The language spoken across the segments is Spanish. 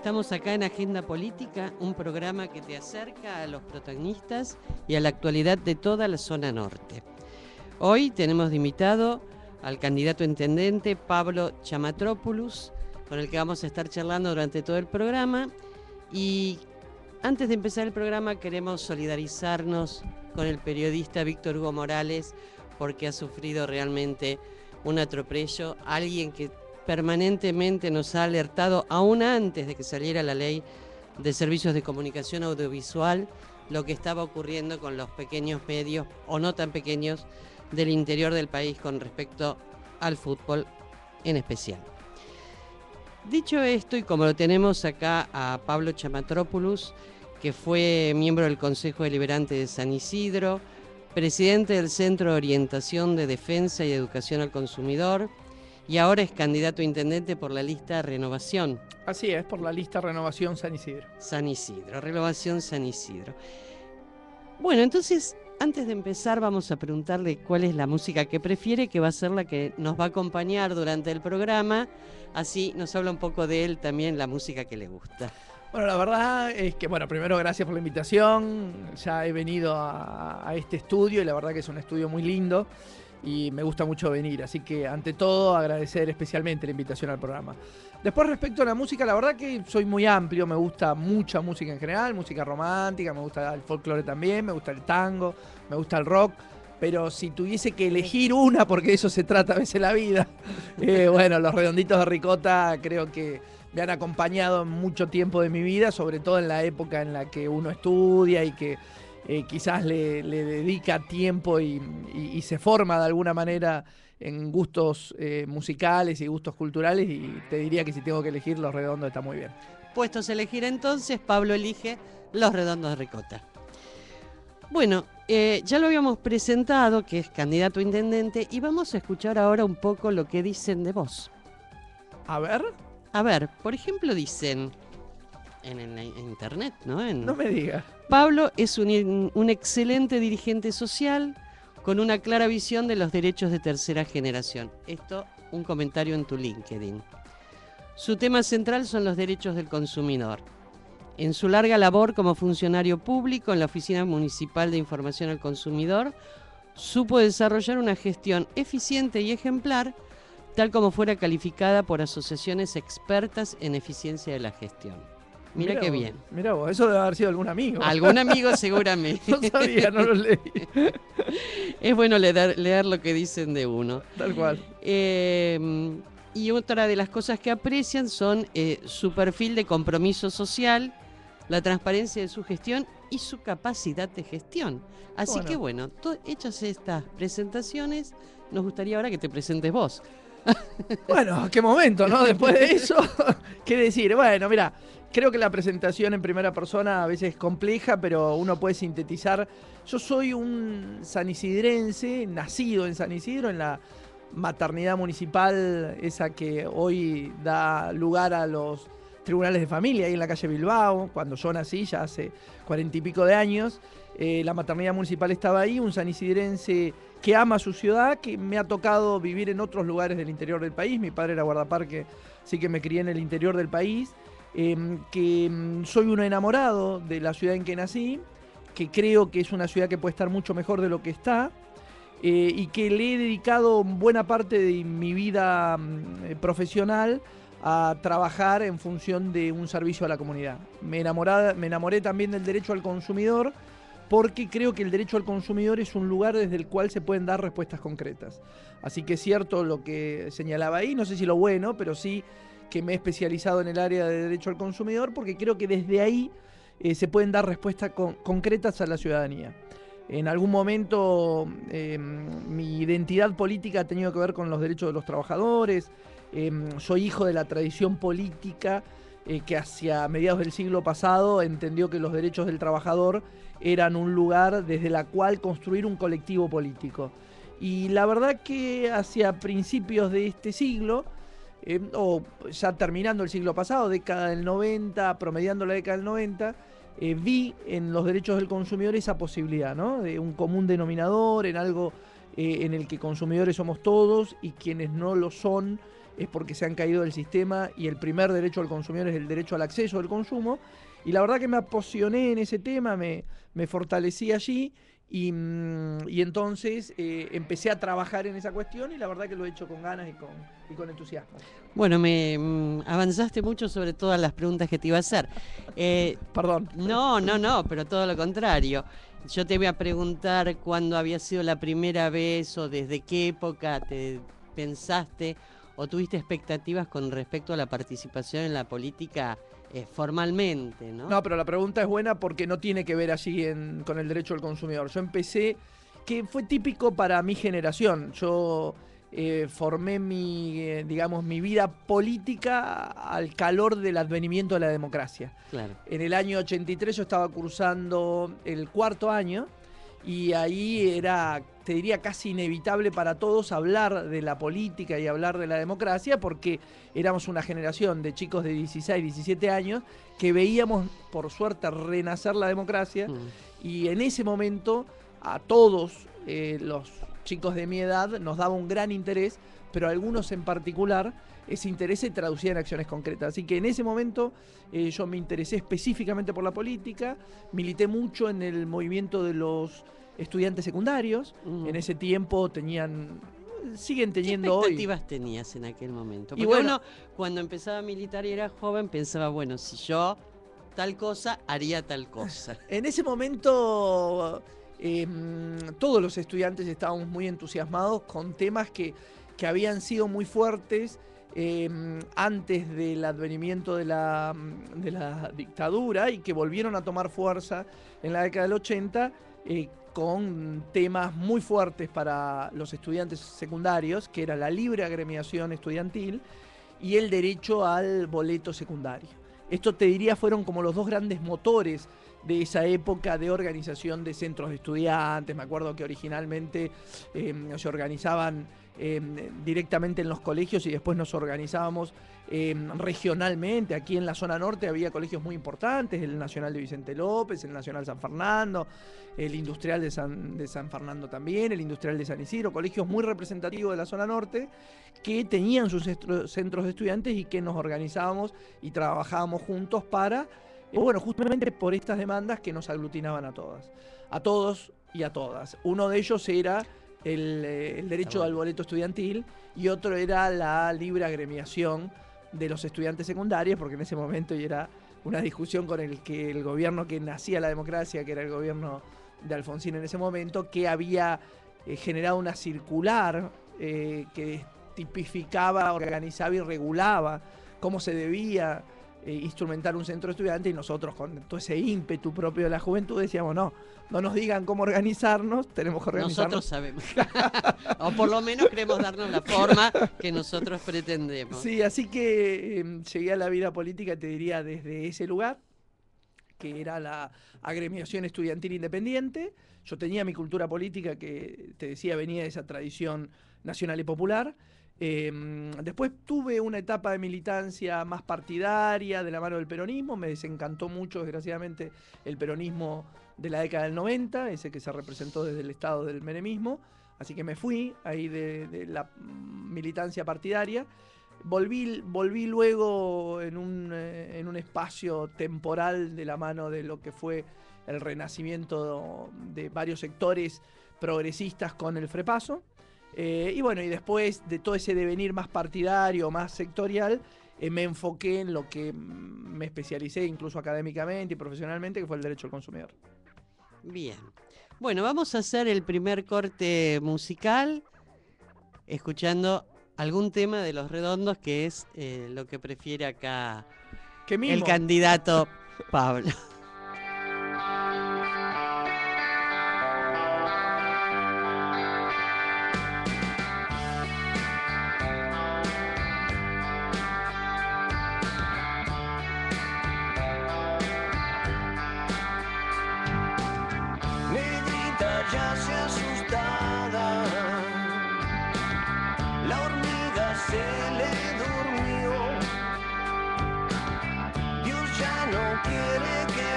Estamos acá en Agenda Política, un programa que te acerca a los protagonistas y a la actualidad de toda la zona norte. Hoy tenemos de invitado al candidato a intendente Pablo Chamatropoulos, con el que vamos a estar charlando durante todo el programa. Y antes de empezar el programa queremos solidarizarnos con el periodista Víctor Hugo Morales, porque ha sufrido realmente un atropello, alguien que permanentemente nos ha alertado, aún antes de que saliera la ley de servicios de comunicación audiovisual, lo que estaba ocurriendo con los pequeños medios, o no tan pequeños, del interior del país con respecto al fútbol en especial. Dicho esto, y como lo tenemos acá a Pablo Chamatropoulos, que fue miembro del Consejo Deliberante de San Isidro, presidente del Centro de Orientación de Defensa y Educación al Consumidor, y ahora es candidato a intendente por la lista Renovación. Así es, por la lista Renovación San Isidro. San Isidro, Renovación San Isidro. Bueno, entonces, antes de empezar vamos a preguntarle cuál es la música que prefiere, que va a ser la que nos va a acompañar durante el programa. Así nos habla un poco de él también, la música que le gusta. Bueno, la verdad es que, primero gracias por la invitación. Ya he venido a este estudio y la verdad que es un estudio muy lindo y me gusta mucho venir. Así que, ante todo, agradecer especialmente la invitación al programa. Después, respecto a la música, la verdad que soy muy amplio. Me gusta mucha música en general, música romántica, me gusta el folclore también, me gusta el tango, me gusta el rock. Pero si tuviese que elegir una, porque de eso se trata a veces la vida, los Redonditos de Ricota creo que me han acompañado en mucho tiempo de mi vida, sobre todo en la época en la que uno estudia y que quizás le dedica tiempo y se forma de alguna manera en gustos musicales y gustos culturales, y te diría que si tengo que elegir, Los Redondos está muy bien. Puestos a elegir entonces, Pablo elige Los Redondos de Ricota. Bueno, ya lo habíamos presentado, que es candidato a intendente, y vamos a escuchar ahora un poco lo que dicen de vos. A ver. A ver, por ejemplo, dicen en internet, ¿no? No me digas. Pablo es un excelente dirigente social con una clara visión de los derechos de tercera generación. Esto, un comentario en tu LinkedIn. Su tema central son los derechos del consumidor. En su larga labor como funcionario público en la Oficina Municipal de Información al Consumidor, supo desarrollar una gestión eficiente y ejemplar, tal como fuera calificada por asociaciones expertas en eficiencia de la gestión. Mira qué bien. Mira vos, eso debe haber sido algún amigo. Algún amigo seguramente. No sabía, no lo leí. Es bueno leer lo que dicen de uno. Tal cual. Y otra de las cosas que aprecian son su perfil de compromiso social, la transparencia de su gestión y su capacidad de gestión. Así que bueno, hechas estas presentaciones, nos gustaría ahora que te presentes vos. Bueno, qué momento, ¿no? Después de eso, ¿qué decir? Bueno, mira, creo que la presentación en primera persona a veces es compleja, pero uno puede sintetizar. Yo soy un sanisidrense, nacido en San Isidro, en la maternidad municipal, esa que hoy da lugar a los tribunales de familia, ahí en la calle Bilbao. Cuando yo nací, ya hace 40 y pico de años, la maternidad municipal estaba ahí, un sanisidrense que ama su ciudad, que me ha tocado vivir en otros lugares del interior del país. Mi padre era guardaparque, así que me crié en el interior del país, que soy un enamorado de la ciudad en que nací, que creo que es una ciudad que puede estar mucho mejor de lo que está, y que le he dedicado buena parte de mi vida profesional a trabajar en función de un servicio a la comunidad. Me enamoré también del derecho al consumidor, porque creo que el derecho al consumidor es un lugar desde el cual se pueden dar respuestas concretas. Así que es cierto lo que señalaba ahí, no sé si lo bueno, pero sí que me he especializado en el área de derecho al consumidor, porque creo que desde ahí se pueden dar respuestas concretas a la ciudadanía. En algún momento mi identidad política ha tenido que ver con los derechos de los trabajadores. Soy hijo de la tradición política que hacia mediados del siglo pasado entendió que los derechos del trabajador eran un lugar desde la cual construir un colectivo político. Y la verdad que hacia principios de este siglo, o ya terminando el siglo pasado, década del 90, promediando la década del 90, vi en los derechos del consumidor esa posibilidad, ¿no? De un común denominador, en algo en el que consumidores somos todos y quienes no lo son es porque se han caído del sistema y el primer derecho del consumidor es el derecho al acceso al consumo. Y la verdad que me apasioné en ese tema, me fortalecí allí y entonces empecé a trabajar en esa cuestión y la verdad que lo he hecho con ganas y con entusiasmo. Bueno, me avanzaste mucho sobre todas las preguntas que te iba a hacer. Perdón. No, pero todo lo contrario. Yo te voy a preguntar cuándo había sido la primera vez o desde qué época te pensaste o tuviste expectativas con respecto a la participación en la política formalmente, ¿no? No, pero la pregunta es buena porque no tiene que ver así con el derecho del consumidor. Yo empecé, que fue típico para mi generación. Yo formé mi vida política al calor del advenimiento de la democracia. Claro. En el año 83 yo estaba cursando el 4º año y ahí era, te diría, casi inevitable para todos hablar de la política y hablar de la democracia porque éramos una generación de chicos de 16, 17 años que veíamos, por suerte, renacer la democracia y en ese momento a todos los chicos de mi edad nos daba un gran interés, pero a algunos en particular ese interés se traducía en acciones concretas. Así que en ese momento yo me interesé específicamente por la política, milité mucho en el movimiento de los estudiantes secundarios. En ese tiempo siguen teniendo hoy. ¿Qué expectativas tenías en aquel momento? Porque Y bueno, uno cuando empezaba a militar y era joven pensaba, bueno, si yo tal cosa, haría tal cosa. En ese momento todos los estudiantes estábamos muy entusiasmados con temas que habían sido muy fuertes antes del advenimiento de la dictadura y que volvieron a tomar fuerza en la década del 80 con temas muy fuertes para los estudiantes secundarios, que era la libre agremiación estudiantil y el derecho al boleto secundario. Esto, te diría, fueron como los dos grandes motores de esa época de organización de centros de estudiantes. Me acuerdo que originalmente se organizaban directamente en los colegios y después nos organizábamos regionalmente. Aquí en la zona norte había colegios muy importantes, el Nacional de Vicente López, el Nacional San Fernando, el Industrial de San Fernando también, el Industrial de San Isidro, colegios muy representativos de la zona norte que tenían sus centros de estudiantes y que nos organizábamos y trabajábamos juntos para, bueno, justamente por estas demandas que nos aglutinaban a todos y a todas. Uno de ellos era el derecho al boleto estudiantil y otro era la libre agremiación de los estudiantes secundarios, porque en ese momento era una discusión con el gobierno que nacía la democracia, que era el gobierno de Alfonsín en ese momento, que había generado una circular que tipificaba, organizaba y regulaba cómo se debía instrumentar un centro de estudiantes, y nosotros con todo ese ímpetu propio de la juventud decíamos, no nos digan cómo organizarnos, tenemos que organizarnos. Nosotros sabemos. O por lo menos queremos darnos la forma que nosotros pretendemos. Sí, así que llegué a la vida política, te diría, desde ese lugar, que era la agremiación estudiantil independiente. Yo tenía mi cultura política que, te decía, venía de esa tradición nacional y popular. Después tuve una etapa de militancia más partidaria de la mano del peronismo. Me desencantó mucho, desgraciadamente, el peronismo de la década del 90, ese que se representó desde el estado del menemismo. Así que me fui ahí de la militancia partidaria. Volví luego en un espacio temporal de la mano de lo que fue el renacimiento de varios sectores progresistas con el Frepaso. Y bueno, y después de todo ese devenir más partidario, más sectorial, me enfoqué en lo que me especialicé incluso académicamente y profesionalmente, que fue el derecho al consumidor. Bien. Bueno, vamos a hacer el primer corte musical escuchando algún tema de Los Redondos, que es lo que prefiere acá el candidato Pablo. Ya se asustada, la hormiga se le durmió. Dios ya no quiere que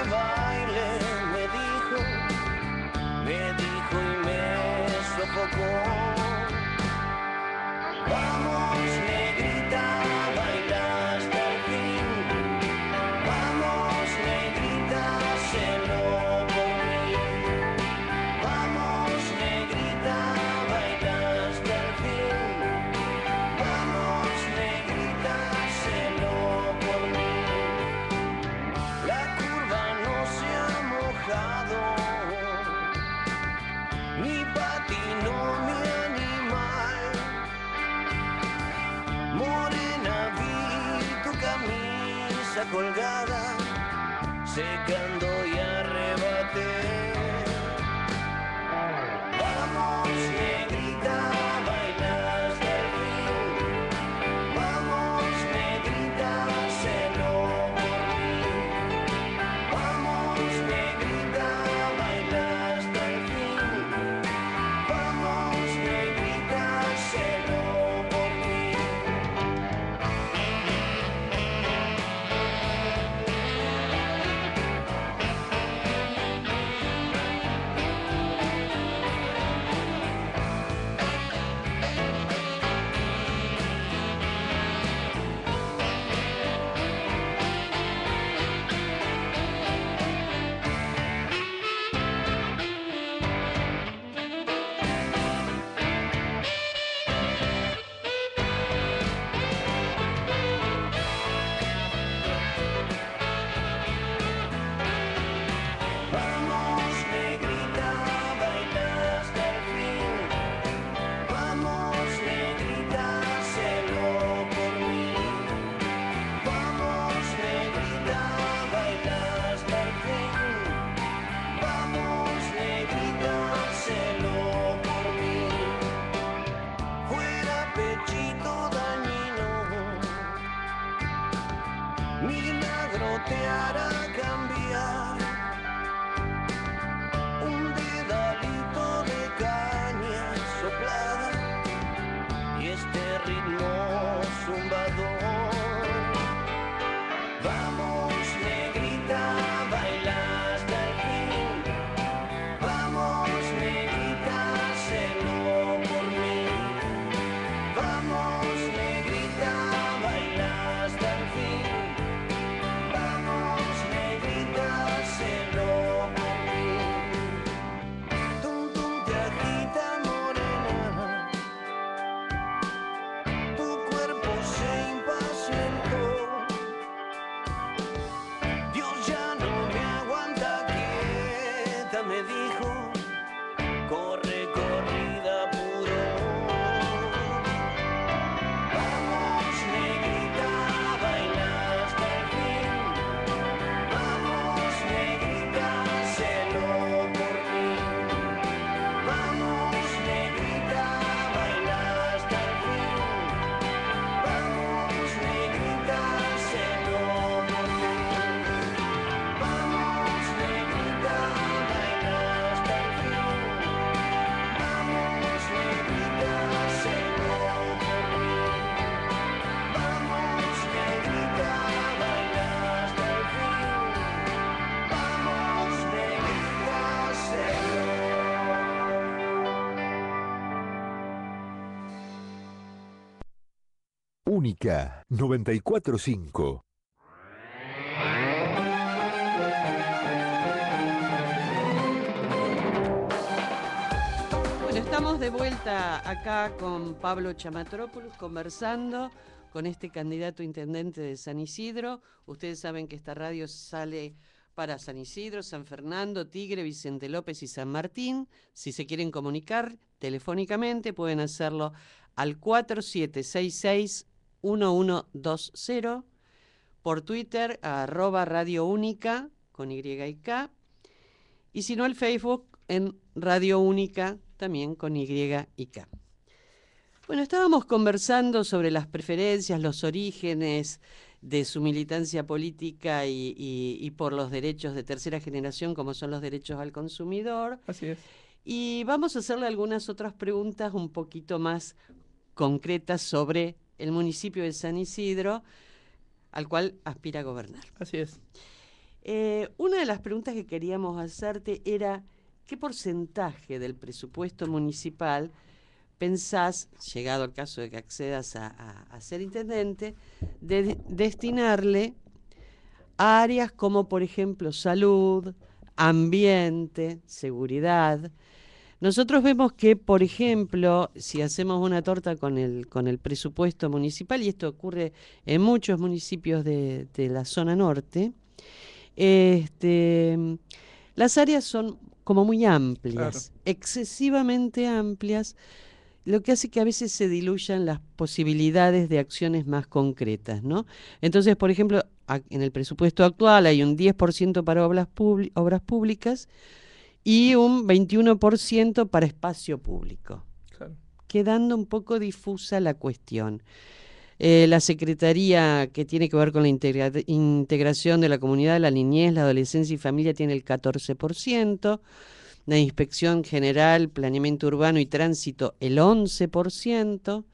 rosa colgada, secando y arrebaté. Vamos, negrita, baila hasta el fin. Vamos, negrita, hazlo por mí. Vamos, negrita, baila hasta el fin. Vamos, negrita, hazlo por mí. Vamos, negrita, baila hasta el fin. Vamos, negrita, hazlo por mí. Vamos, negrita, baila hasta el fin. Vamos, negrita, hazlo por mí. Fuera pechito dañino, milagro te hará cambiar. Un dedalito de caña soplada y este ritmo zumbador. Vamos, negrita, baila hasta el fin. Vamos, negrita, hazlo por mí. Vamos, negrita, baila hasta el fin. Vamos, negrita, hazlo por mí. Tum, tum, te agita, morena. Tu cuerpo se impacientó. Dios ya no me aguanta quieta, me dijo. Corre, corrida, puro. Vamos, negrita, baila hasta el fin. Vamos, negrita, hazlo por mí. Vamos, negrita, baila hasta el fin. Vamos, negrita, hazlo por mí. Vamos, negrita, baila hasta el fin. Vamos, negrita, hazlo por mí. Vamos, negrita, baila hasta el fin. Vamos, negrita, hazlo. Única 94.5. Bueno, estamos de vuelta acá con Pablo Chamatrópoulou conversando con este candidato a intendente de San Isidro. Ustedes saben que esta radio sale para San Isidro, San Fernando, Tigre, Vicente López y San Martín. Si se quieren comunicar telefónicamente pueden hacerlo al 4766-1120, por Twitter a @Radio Única con Y y K, y si no al Facebook en Radio Única también con Y y K. Bueno, estábamos conversando sobre las preferencias, los orígenes de su militancia política y por los derechos de tercera generación, como son los derechos al consumidor. Así es. Y vamos a hacerle algunas otras preguntas un poquito más concretas sobre el municipio de San Isidro, al cual aspira a gobernar. Así es. Una de las preguntas que queríamos hacerte era, ¿qué porcentaje del presupuesto municipal pensás, llegado el caso de que accedas a ser intendente, de destinarle a áreas como, por ejemplo, salud, ambiente, seguridad? Nosotros vemos que, por ejemplo, si hacemos una torta con el presupuesto municipal, y esto ocurre en muchos municipios de la zona norte, las áreas son como muy amplias, Claro. excesivamente amplias, lo que hace que a veces se diluyan las posibilidades de acciones más concretas, ¿no? Entonces, por ejemplo, en el presupuesto actual hay un 10% para obras públicas y un 21% para espacio público, Claro. quedando un poco difusa la cuestión. La Secretaría que tiene que ver con la integración de la comunidad, la niñez, la adolescencia y familia tiene el 14%, la Inspección General, Planeamiento Urbano y Tránsito el 11%,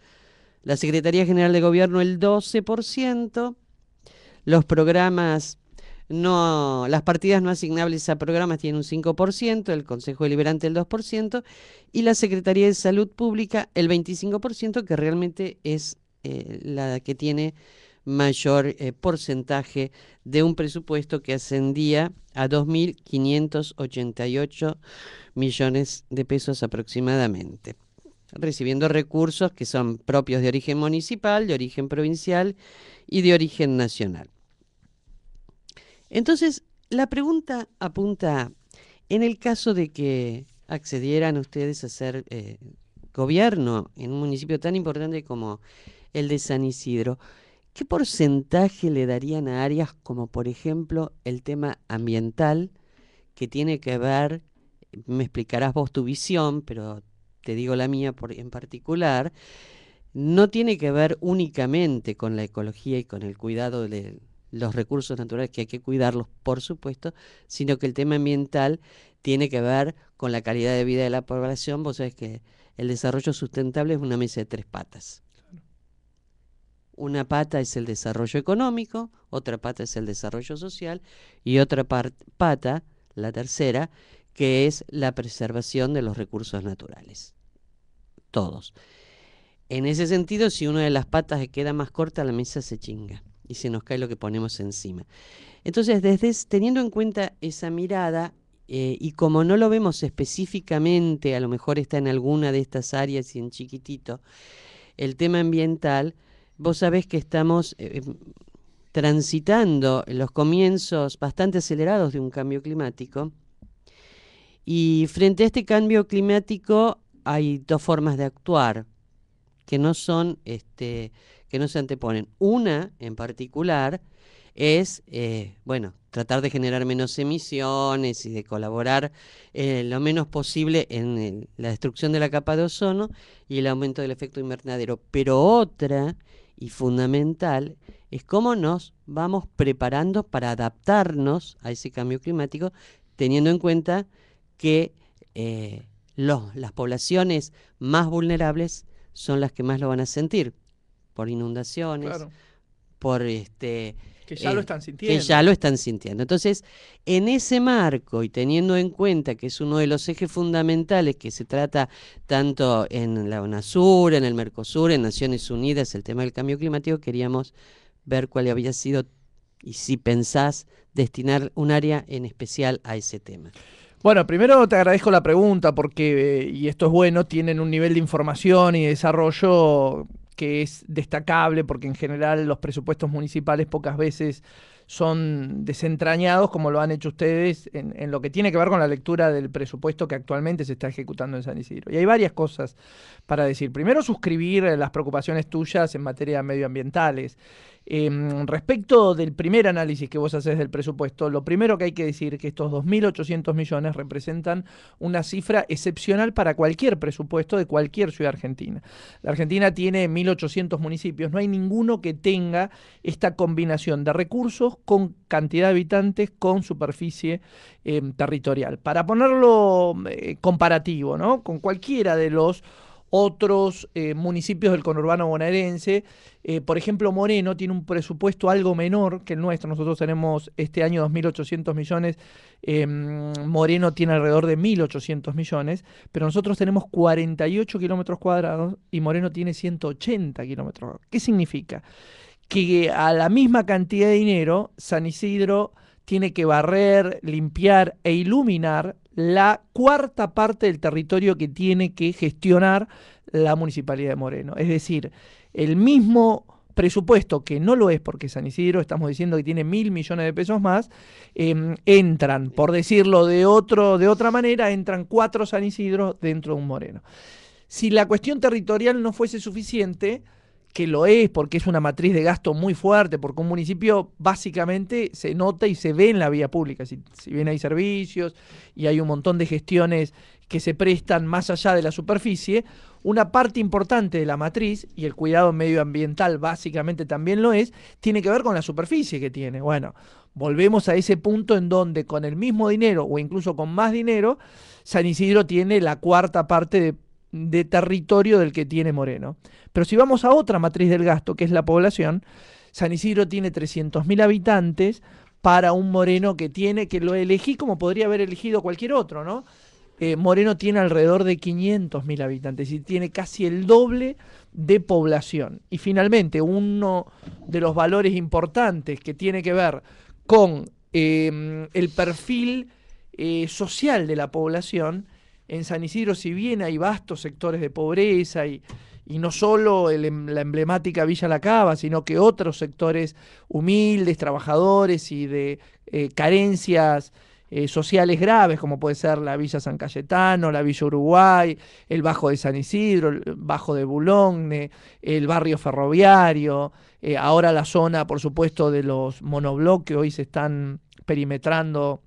la Secretaría General de Gobierno el 12%, los programas las partidas no asignables a programas tienen un 5%, el Consejo Deliberante el 2% y la Secretaría de Salud Pública el 25%, que realmente es la que tiene mayor porcentaje de un presupuesto que ascendía a 2.588 millones de pesos aproximadamente, recibiendo recursos que son propios de origen municipal, de origen provincial y de origen nacional. Entonces, la pregunta apunta, en el caso de que accedieran ustedes a ser gobierno en un municipio tan importante como el de San Isidro, ¿qué porcentaje le darían a áreas como, por ejemplo, el tema ambiental, que tiene que ver, me explicarás vos tu visión, pero te digo la mía en particular, no tiene que ver únicamente con la ecología y con el cuidado de los recursos naturales, que hay que cuidarlos, por supuesto, sino que el tema ambiental tiene que ver con la calidad de vida de la población? Vos sabés que el desarrollo sustentable es una mesa de 3 patas. Una pata es el desarrollo económico, otra pata es el desarrollo social y otra pata, la tercera, que es la preservación de los recursos naturales. Todos. En ese sentido, si una de las patas queda más corta, la mesa se chinga y se nos cae lo que ponemos encima. Entonces, teniendo en cuenta esa mirada, y como no lo vemos específicamente, a lo mejor está en alguna de estas áreas y en chiquitito, el tema ambiental, vos sabés que estamos transitando los comienzos bastante acelerados de un cambio climático, y frente a este cambio climático hay 2 formas de actuar que no son, que no se anteponen. Una en particular es, tratar de generar menos emisiones y de colaborar lo menos posible en la destrucción de la capa de ozono y el aumento del efecto invernadero. Pero otra, y fundamental, es cómo nos vamos preparando para adaptarnos a ese cambio climático, teniendo en cuenta que las poblaciones más vulnerables son las que más lo van a sentir, por inundaciones, Claro. por Que ya lo están sintiendo. Que ya lo están sintiendo. Entonces, en ese marco y teniendo en cuenta que es uno de los ejes fundamentales que se trata tanto en la UNASUR, en el Mercosur, en Naciones Unidas, el tema del cambio climático, queríamos ver cuál había sido y si pensás destinar un área en especial a ese tema. Bueno, primero te agradezco la pregunta porque, y esto es bueno, tienen un nivel de información y desarrollo que es destacable porque en general los presupuestos municipales pocas veces son desentrañados como lo han hecho ustedes en lo que tiene que ver con la lectura del presupuesto que actualmente se está ejecutando en San Isidro. Y hay varias cosas para decir. Primero, suscribir las preocupaciones tuyas en materia medioambientales. Respecto del primer análisis que vos hacés del presupuesto, lo primero que hay que decir es que estos 2.800 millones representan una cifra excepcional para cualquier presupuesto de cualquier ciudad argentina. La Argentina tiene 1.800 municipios, no hay ninguno que tenga esta combinación de recursos con cantidad de habitantes, con superficie territorial. Para ponerlo comparativo, ¿no?, con cualquiera de los otros municipios del conurbano bonaerense. Por ejemplo, Moreno tiene un presupuesto algo menor que el nuestro. Nosotros tenemos este año 2.800 millones, Moreno tiene alrededor de 1.800 millones, pero nosotros tenemos 48 kilómetros cuadrados y Moreno tiene 180 kilómetros cuadrados. ¿Qué significa? Que a la misma cantidad de dinero, San Isidro tiene que barrer, limpiar e iluminar la 1/4 parte del territorio que tiene que gestionar la Municipalidad de Moreno. Es decir, el mismo presupuesto, que no lo es porque San Isidro, estamos diciendo que tiene 1.000 millones de pesos más, entran, por decirlo de otra manera, entran 4 San Isidro dentro de un Moreno. Si la cuestión territorial no fuese suficiente, que lo es porque es una matriz de gasto muy fuerte, porque un municipio básicamente se nota y se ve en la vía pública. Si bien hay servicios y hay un montón de gestiones que se prestan más allá de la superficie, una parte importante de la matriz, y el cuidado medioambiental básicamente también lo es, tiene que ver con la superficie que tiene. Bueno, volvemos a ese punto en donde con el mismo dinero o incluso con más dinero, San Isidro tiene la cuarta parte de territorio del que tiene Moreno. Pero si vamos a otra matriz del gasto, que es la población, San Isidro tiene 300.000 habitantes para un Moreno que lo elegí como podría haber elegido cualquier otro, ¿no? Moreno tiene alrededor de 500.000 habitantes y tiene casi el doble de población. Y finalmente, uno de los valores importantes que tiene que ver con el perfil social de la población, en San Isidro, si bien hay vastos sectores de pobreza y no solo la emblemática Villa La Cava, sino que otros sectores humildes, trabajadores y de carencias sociales graves, como puede ser la Villa San Cayetano, la Villa Uruguay, el Bajo de San Isidro, el Bajo de Boulogne, el barrio ferroviario, ahora la zona, por supuesto, de los monobloques, hoy se están perimetrando,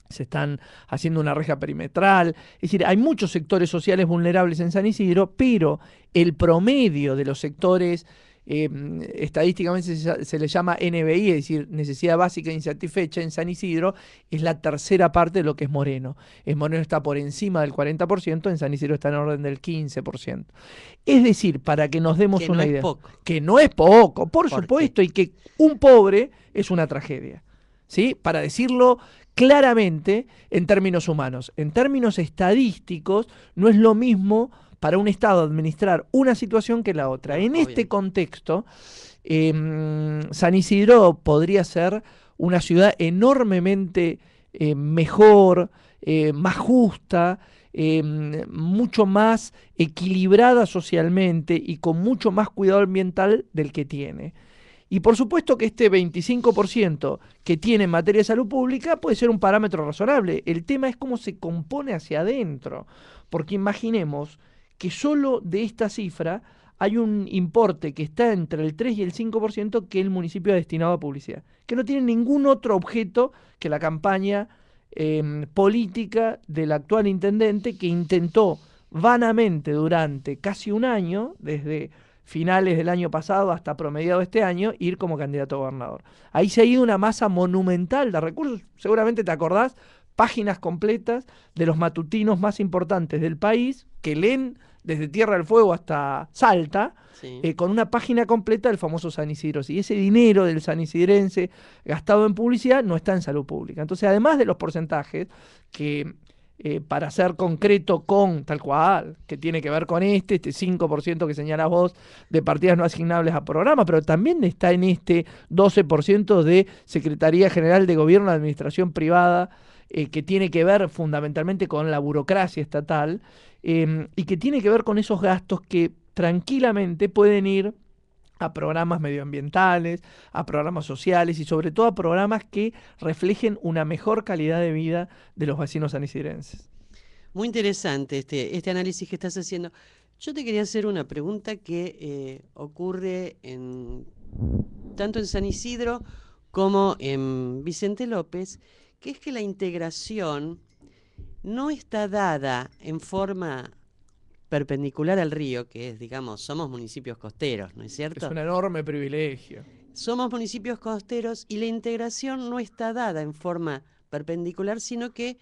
se están haciendo una reja perimetral. Es decir, hay muchos sectores sociales vulnerables en San Isidro, pero el promedio de los sectores estadísticamente se le llama NBI, es decir, necesidad básica insatisfecha en San Isidro, es la tercera parte de lo que es Moreno. En Moreno está por encima del 40%, en San Isidro está en orden del 15%. Es decir, para que nos demos una idea, que no es poco, por supuesto, y que un pobre es una tragedia, ¿sí? Para decirlo claramente en términos humanos. En términos estadísticos, no es lo mismo para un Estado administrar una situación que la otra. En este contexto, San Isidro podría ser una ciudad enormemente mejor, más justa, mucho más equilibrada socialmente y con mucho más cuidado ambiental del que tiene. Y por supuesto que este 25% que tiene en materia de salud pública puede ser un parámetro razonable. El tema es cómo se compone hacia adentro, porque imaginemos que solo de esta cifra hay un importe que está entre el 3 y el 5% que el municipio ha destinado a publicidad, que no tiene ningún otro objeto que la campaña política del actual intendente, que intentó vanamente durante casi un año, desde finales del año pasado hasta promediado este año, ir como candidato a gobernador. Ahí se ha ido una masa monumental de recursos, seguramente te acordás, páginas completas de los matutinos más importantes del país, que leen desde Tierra del Fuego hasta Salta, sí, con una página completa del famoso San Isidro. Y ese dinero del sanisidrense gastado en publicidad no está en salud pública. Entonces, además de los porcentajes, que para ser concreto con tal cual, que tiene que ver con este 5% que señalas vos de partidas no asignables a programa, pero también está en este 12% de Secretaría General de Gobierno de Administración Privada, que tiene que ver fundamentalmente con la burocracia estatal, y que tiene que ver con esos gastos que tranquilamente pueden ir a programas medioambientales, a programas sociales y sobre todo a programas que reflejen una mejor calidad de vida de los vecinos sanisidrenses. Muy interesante este análisis que estás haciendo. Yo te quería hacer una pregunta que ocurre tanto en San Isidro como en Vicente López, que es que la integración no está dada en forma perpendicular al río, que es, digamos, somos municipios costeros, ¿no es cierto? Es un enorme privilegio. Somos municipios costeros y la integración no está dada en forma perpendicular, sino que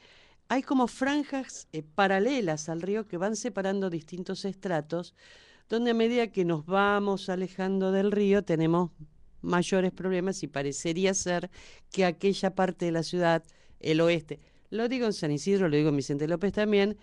hay como franjas paralelas al río que van separando distintos estratos, donde a medida que nos vamos alejando del río tenemos mayores problemas y parecería ser que aquella parte de la ciudad, el oeste, lo digo en San Isidro, lo digo en Vicente López también,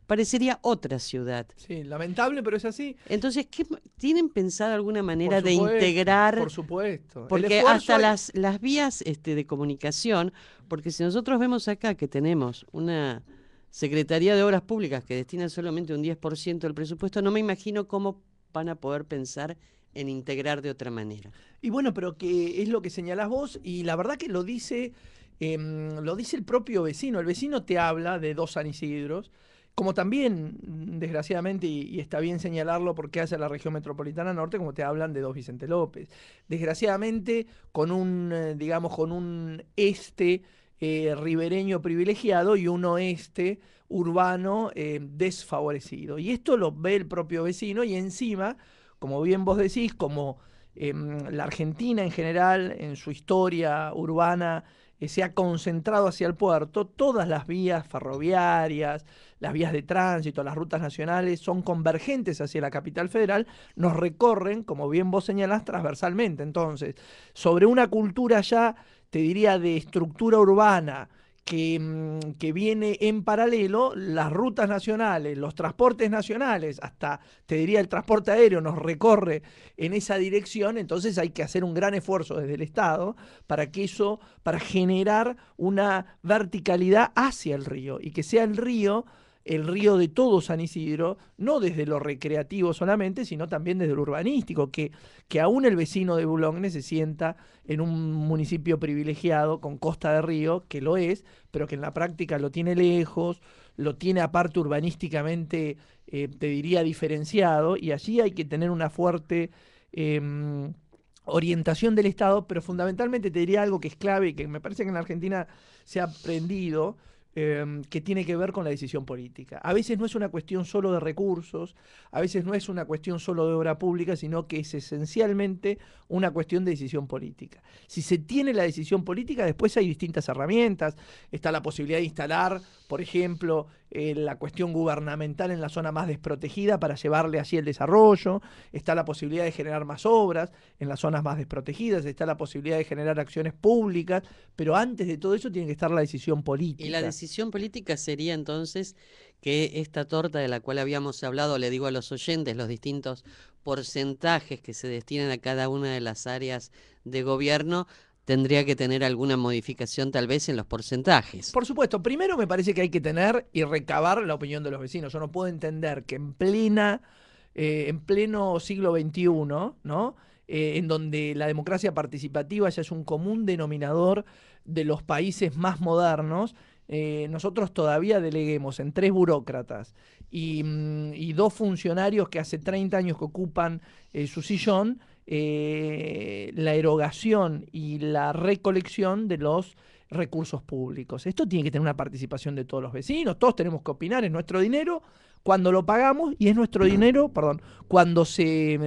parecería otra ciudad. Sí, lamentable, pero es así. Entonces, ¿tienen pensado alguna manera de integrar? Por supuesto. Porque hasta las vías de comunicación, porque si nosotros vemos acá que tenemos una Secretaría de Obras Públicas que destina solamente un 10% del presupuesto, no me imagino cómo van a poder pensar en integrar de otra manera. Y bueno, pero que es lo que señalás vos, y la verdad que lo dice el propio vecino. El vecino te habla de dos San Isidros, Como también, desgraciadamente, y está bien señalarlo porque hace la región metropolitana norte, como te hablan de dos Vicente López. Desgraciadamente, con un, digamos, con un este ribereño privilegiado y un oeste urbano desfavorecido. Y esto lo ve el propio vecino y encima, como bien vos decís, como la Argentina en general, en su historia urbana, se ha concentrado hacia el puerto, todas las vías ferroviarias, las vías de tránsito, las rutas nacionales son convergentes hacia la capital federal, nos recorren, como bien vos señalás, transversalmente. Entonces, sobre una cultura ya, te diría, de estructura urbana, que viene en paralelo, las rutas nacionales, los transportes nacionales, hasta te diría el transporte aéreo nos recorre en esa dirección, entonces hay que hacer un gran esfuerzo desde el Estado para que eso, para generar una verticalidad hacia el río y que sea el río de todo San Isidro, no desde lo recreativo solamente, sino también desde lo urbanístico, que aún el vecino de Boulogne se sienta en un municipio privilegiado con costa de río, que lo es, pero que en la práctica lo tiene lejos, lo tiene aparte urbanísticamente, te diría, diferenciado, y allí hay que tener una fuerte orientación del Estado, pero fundamentalmente te diría algo que es clave y que me parece que en la Argentina se ha aprendido, que tiene que ver con la decisión política. A veces no es una cuestión solo de recursos, a veces no es una cuestión solo de obra pública, sino que es esencialmente una cuestión de decisión política. Si se tiene la decisión política, después hay distintas herramientas. Está la posibilidad de instalar, por ejemplo, la cuestión gubernamental en la zona más desprotegida para llevarle así el desarrollo. Está la posibilidad de generar más obras en las zonas más desprotegidas. Está la posibilidad de generar acciones públicas. Pero antes de todo eso tiene que estar la decisión política. Y la decisión política sería entonces que esta torta de la cual habíamos hablado, le digo a los oyentes, los distintos porcentajes que se destinan a cada una de las áreas de gobierno, tendría que tener alguna modificación tal vez en los porcentajes. Por supuesto, primero me parece que hay que tener y recabar la opinión de los vecinos. Yo no puedo entender que en pleno siglo XXI, ¿no? En donde la democracia participativa ya es un común denominador de los países más modernos, nosotros todavía deleguemos en 3 burócratas y 2 funcionarios que hace 30 años que ocupan su sillón, la erogación y la recolección de los recursos públicos. Esto tiene que tener una participación de todos los vecinos, todos tenemos que opinar, es nuestro dinero cuando lo pagamos y es nuestro dinero, perdón, cuando se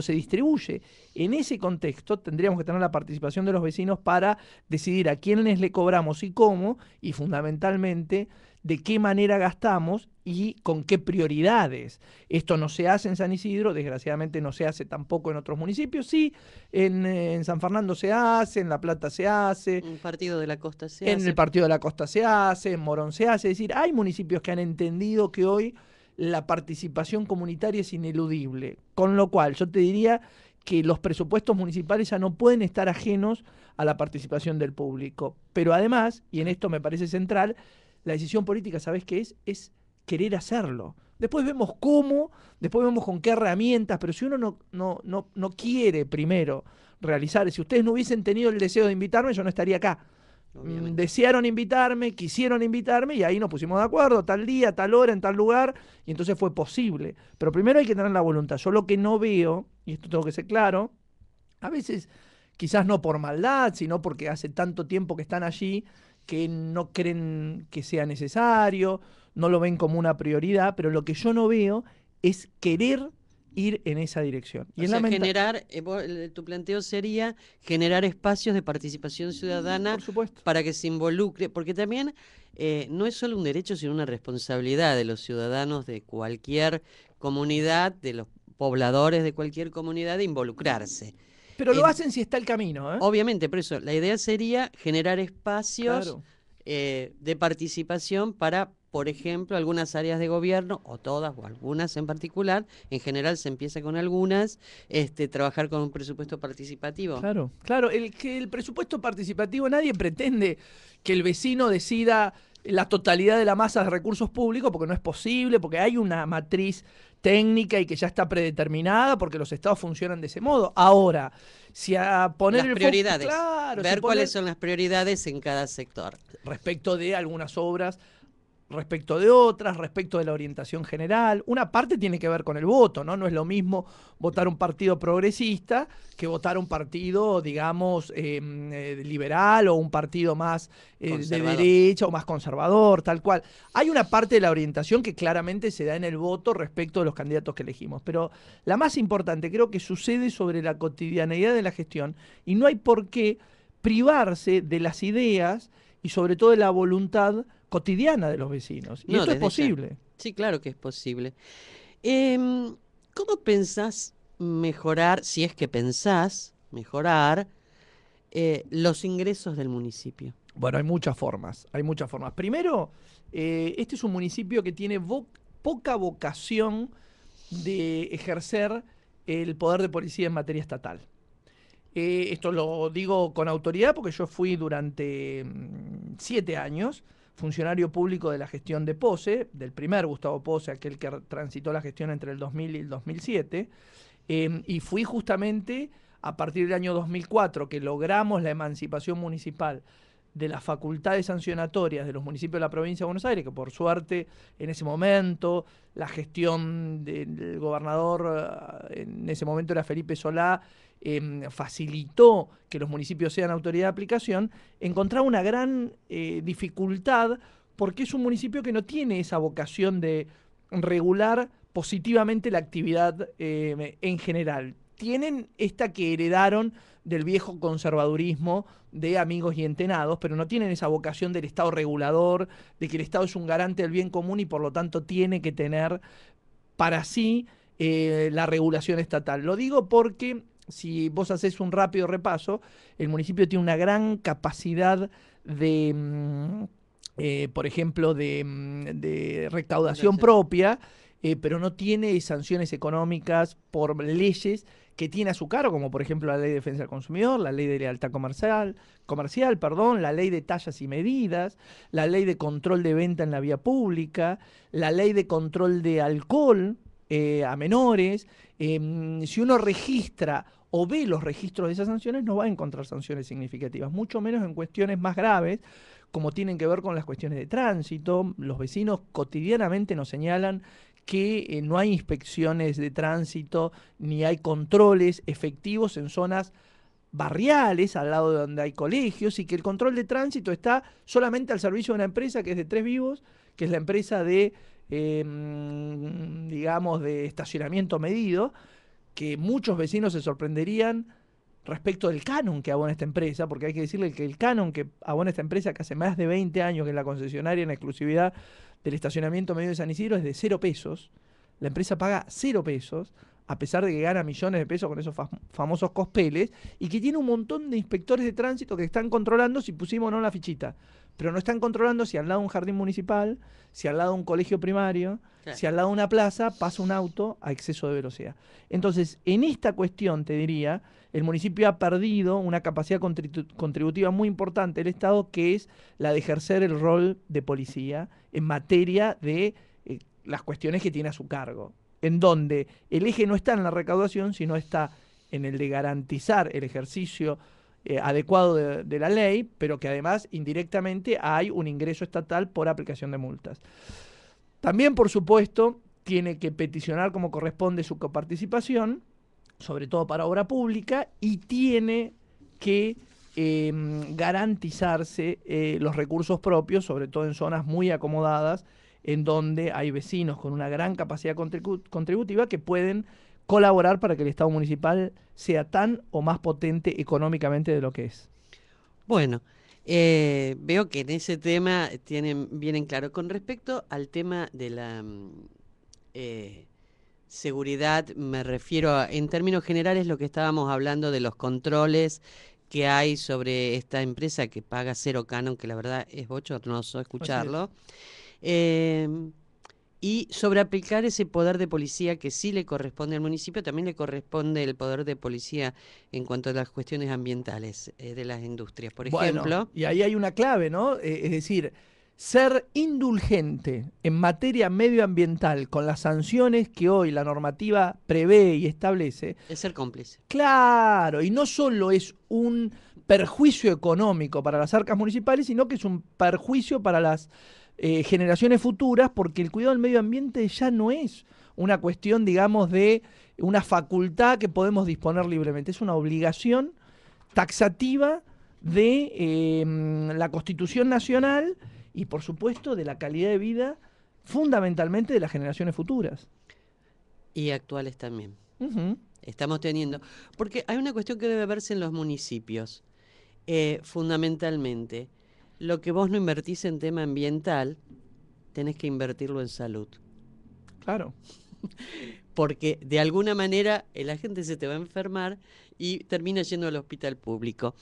distribuye. En ese contexto tendríamos que tener la participación de los vecinos para decidir a quiénes le cobramos y cómo, y fundamentalmente de qué manera gastamos y con qué prioridades. Esto no se hace en San Isidro, desgraciadamente no se hace tampoco en otros municipios. Sí, en San Fernando se hace, en La Plata se hace. En el Partido de la Costa se en hace. En el Partido de la Costa se hace, en Morón se hace. Es decir, hay municipios que han entendido que hoy la participación comunitaria es ineludible. Con lo cual, yo te diría que los presupuestos municipales ya no pueden estar ajenos a la participación del público. Pero además, y en esto me parece central, la decisión política, ¿sabés qué es? Es querer hacerlo. Después vemos cómo, después vemos con qué herramientas, pero si uno no quiere primero realizar, si ustedes no hubiesen tenido el deseo de invitarme, yo no estaría acá. Desearon invitarme, quisieron invitarme y ahí nos pusimos de acuerdo, tal día, tal hora, en tal lugar, y entonces fue posible. Pero primero hay que tener la voluntad. Yo lo que no veo, y esto tengo que ser claro, a veces quizás no por maldad, sino porque hace tanto tiempo que están allí que no creen que sea necesario, no lo ven como una prioridad, pero lo que yo no veo es querer ir en esa dirección. Y generar, tu planteo sería generar espacios de participación ciudadana para que se involucre, porque también no es solo un derecho, sino una responsabilidad de los ciudadanos de cualquier comunidad, de los pobladores de cualquier comunidad, de involucrarse. Pero lo hacen si está el camino, ¿eh? Obviamente, por eso, la idea sería generar espacios de participación para, por ejemplo, algunas áreas de gobierno, o todas, o algunas en particular, en general se empieza con algunas, trabajar con un presupuesto participativo. Claro, claro, el presupuesto participativo, nadie pretende que el vecino decida la totalidad de la masa de recursos públicos, porque no es posible, porque hay una matriz técnica y que ya está predeterminada, porque los estados funcionan de ese modo. Ahora, si a poner las prioridades, claro, ver cuáles son las prioridades en cada sector. Respecto de algunas obras respecto de otras, respecto de la orientación general. Una parte tiene que ver con el voto, ¿no? No es lo mismo votar un partido progresista que votar un partido, digamos, liberal o un partido más de Conservador. derecha o más conservador, tal cual. Hay una parte de la orientación que claramente se da en el voto respecto de los candidatos que elegimos, pero la más importante creo que sucede sobre la cotidianeidad de la gestión y no hay por qué privarse de las ideas y sobre todo de la voluntad cotidiana de los vecinos. Y No, esto es desde ya. posible. Sí, claro que es posible. ¿Cómo pensás mejorar, si es que pensás mejorar, los ingresos del municipio? Bueno, hay muchas formas, hay muchas formas. Primero, este es un municipio que tiene poca vocación de ejercer el poder de policía en materia estatal. Esto lo digo con autoridad porque yo fui durante 7 años funcionario público de la gestión de Pose, del primer Gustavo Pose, aquel que transitó la gestión entre el 2000 y el 2007, y fui justamente a partir del año 2004 que logramos la emancipación municipal de las facultades sancionatorias de los municipios de la provincia de Buenos Aires, que por suerte en ese momento la gestión del gobernador, en ese momento era Felipe Solá, facilitó que los municipios sean autoridad de aplicación, encontraba una gran dificultad porque es un municipio que no tiene esa vocación de regular positivamente la actividad en general. Tienen esta que heredaron del viejo conservadurismo de Amigos y Entenados, pero no tienen esa vocación del Estado regulador, de que el Estado es un garante del bien común y por lo tanto tiene que tener para sí la regulación estatal. Lo digo porque si vos haces un rápido repaso, el municipio tiene una gran capacidad de, por ejemplo, de recaudación propia, pero no tiene sanciones económicas por leyes que tiene a su cargo, como por ejemplo la Ley de Defensa del Consumidor, la Ley de Lealtad Comercial, la Ley de Tallas y Medidas, la Ley de Control de Venta en la Vía Pública, la Ley de Control de Alcohol a menores. Si uno registra o ve los registros de esas sanciones, no va a encontrar sanciones significativas, mucho menos en cuestiones más graves, como tienen que ver con las cuestiones de tránsito. Los vecinos cotidianamente nos señalan que no hay inspecciones de tránsito, ni hay controles efectivos en zonas barriales, al lado de donde hay colegios, y que el control de tránsito está solamente al servicio de una empresa que es de Tres Vivos, que es la empresa de, digamos, de estacionamiento medido, que muchos vecinos se sorprenderían respecto del canon que abona esta empresa, porque hay que decirle que el canon que abona esta empresa, que hace más de 20 años que es la concesionaria en exclusividad del estacionamiento medio de San Isidro, es de 0 pesos. La empresa paga 0 pesos, a pesar de que gana millones de pesos con esos famosos cospeles, y que tiene un montón de inspectores de tránsito que están controlando si pusimos o no la fichita. Pero no están controlando si al lado de un jardín municipal, si al lado de un colegio primario, Claro. si al lado de una plaza pasa un auto a exceso de velocidad. Entonces, en esta cuestión, te diría, el municipio ha perdido una capacidad contributiva muy importante del Estado, que es la de ejercer el rol de policía en materia de las cuestiones que tiene a su cargo, en donde el eje no está en la recaudación, sino está en el de garantizar el ejercicio adecuado de la ley, pero que además indirectamente hay un ingreso estatal por aplicación de multas. También, por supuesto, tiene que peticionar como corresponde su coparticipación, sobre todo para obra pública, y tiene que garantizarse los recursos propios, sobre todo en zonas muy acomodadas, en donde hay vecinos con una gran capacidad contributiva que pueden colaborar para que el Estado municipal sea tan o más potente económicamente de lo que es. Bueno, veo que en ese tema vienen claro. Con respecto al tema de la seguridad, me refiero en términos generales lo que estábamos hablando de los controles que hay sobre esta empresa que paga 0 canon, que la verdad es bochornoso escucharlo. Y sobre aplicar ese poder de policía que sí le corresponde al municipio, también le corresponde el poder de policía en cuanto a las cuestiones ambientales de las industrias, por ejemplo. Bueno, y ahí hay una clave, ¿no? Es decir, ser indulgente en materia medioambiental con las sanciones que hoy la normativa prevé y establece, Es ser cómplice. claro, y no solo es un perjuicio económico para las arcas municipales, sino que es un perjuicio para las generaciones futuras, porque el cuidado del medio ambiente ya no es una cuestión, digamos, de una facultad que podemos disponer libremente, es una obligación taxativa de la Constitución Nacional y, por supuesto, de la calidad de vida, fundamentalmente de las generaciones futuras. Y actuales también. Ujú. Estamos teniendo. Porque hay una cuestión que debe verse en los municipios. Fundamentalmente, lo que vos no invertís en tema ambiental, tenés que invertirlo en salud. Claro. Porque de alguna manera la gente se te va a enfermar y termina yendo al hospital público.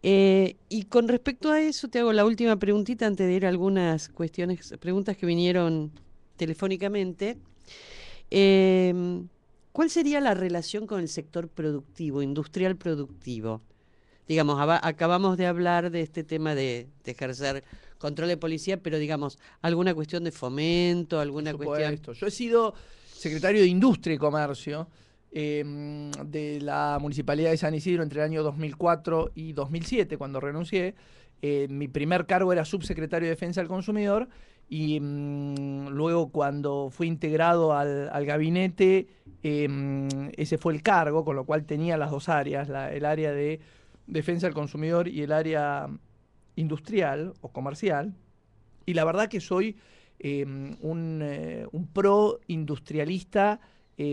Y con respecto a eso, te hago la última preguntita antes de ir a algunas preguntas que vinieron telefónicamente. ¿Cuál sería la relación con el sector productivo, industrial productivo? Digamos, acabamos de hablar de este tema de ejercer control de policía, pero digamos, alguna cuestión de fomento, alguna Por cuestión... supuesto. Yo he sido secretario de Industria y Comercio de la Municipalidad de San Isidro entre el año 2004 y 2007, cuando renuncié. Mi primer cargo era subsecretario de Defensa del Consumidor y luego cuando fui integrado al gabinete, ese fue el cargo, con lo cual tenía las dos áreas, el área de Defensa del Consumidor y el área industrial o comercial. Y la verdad que soy un pro industrialista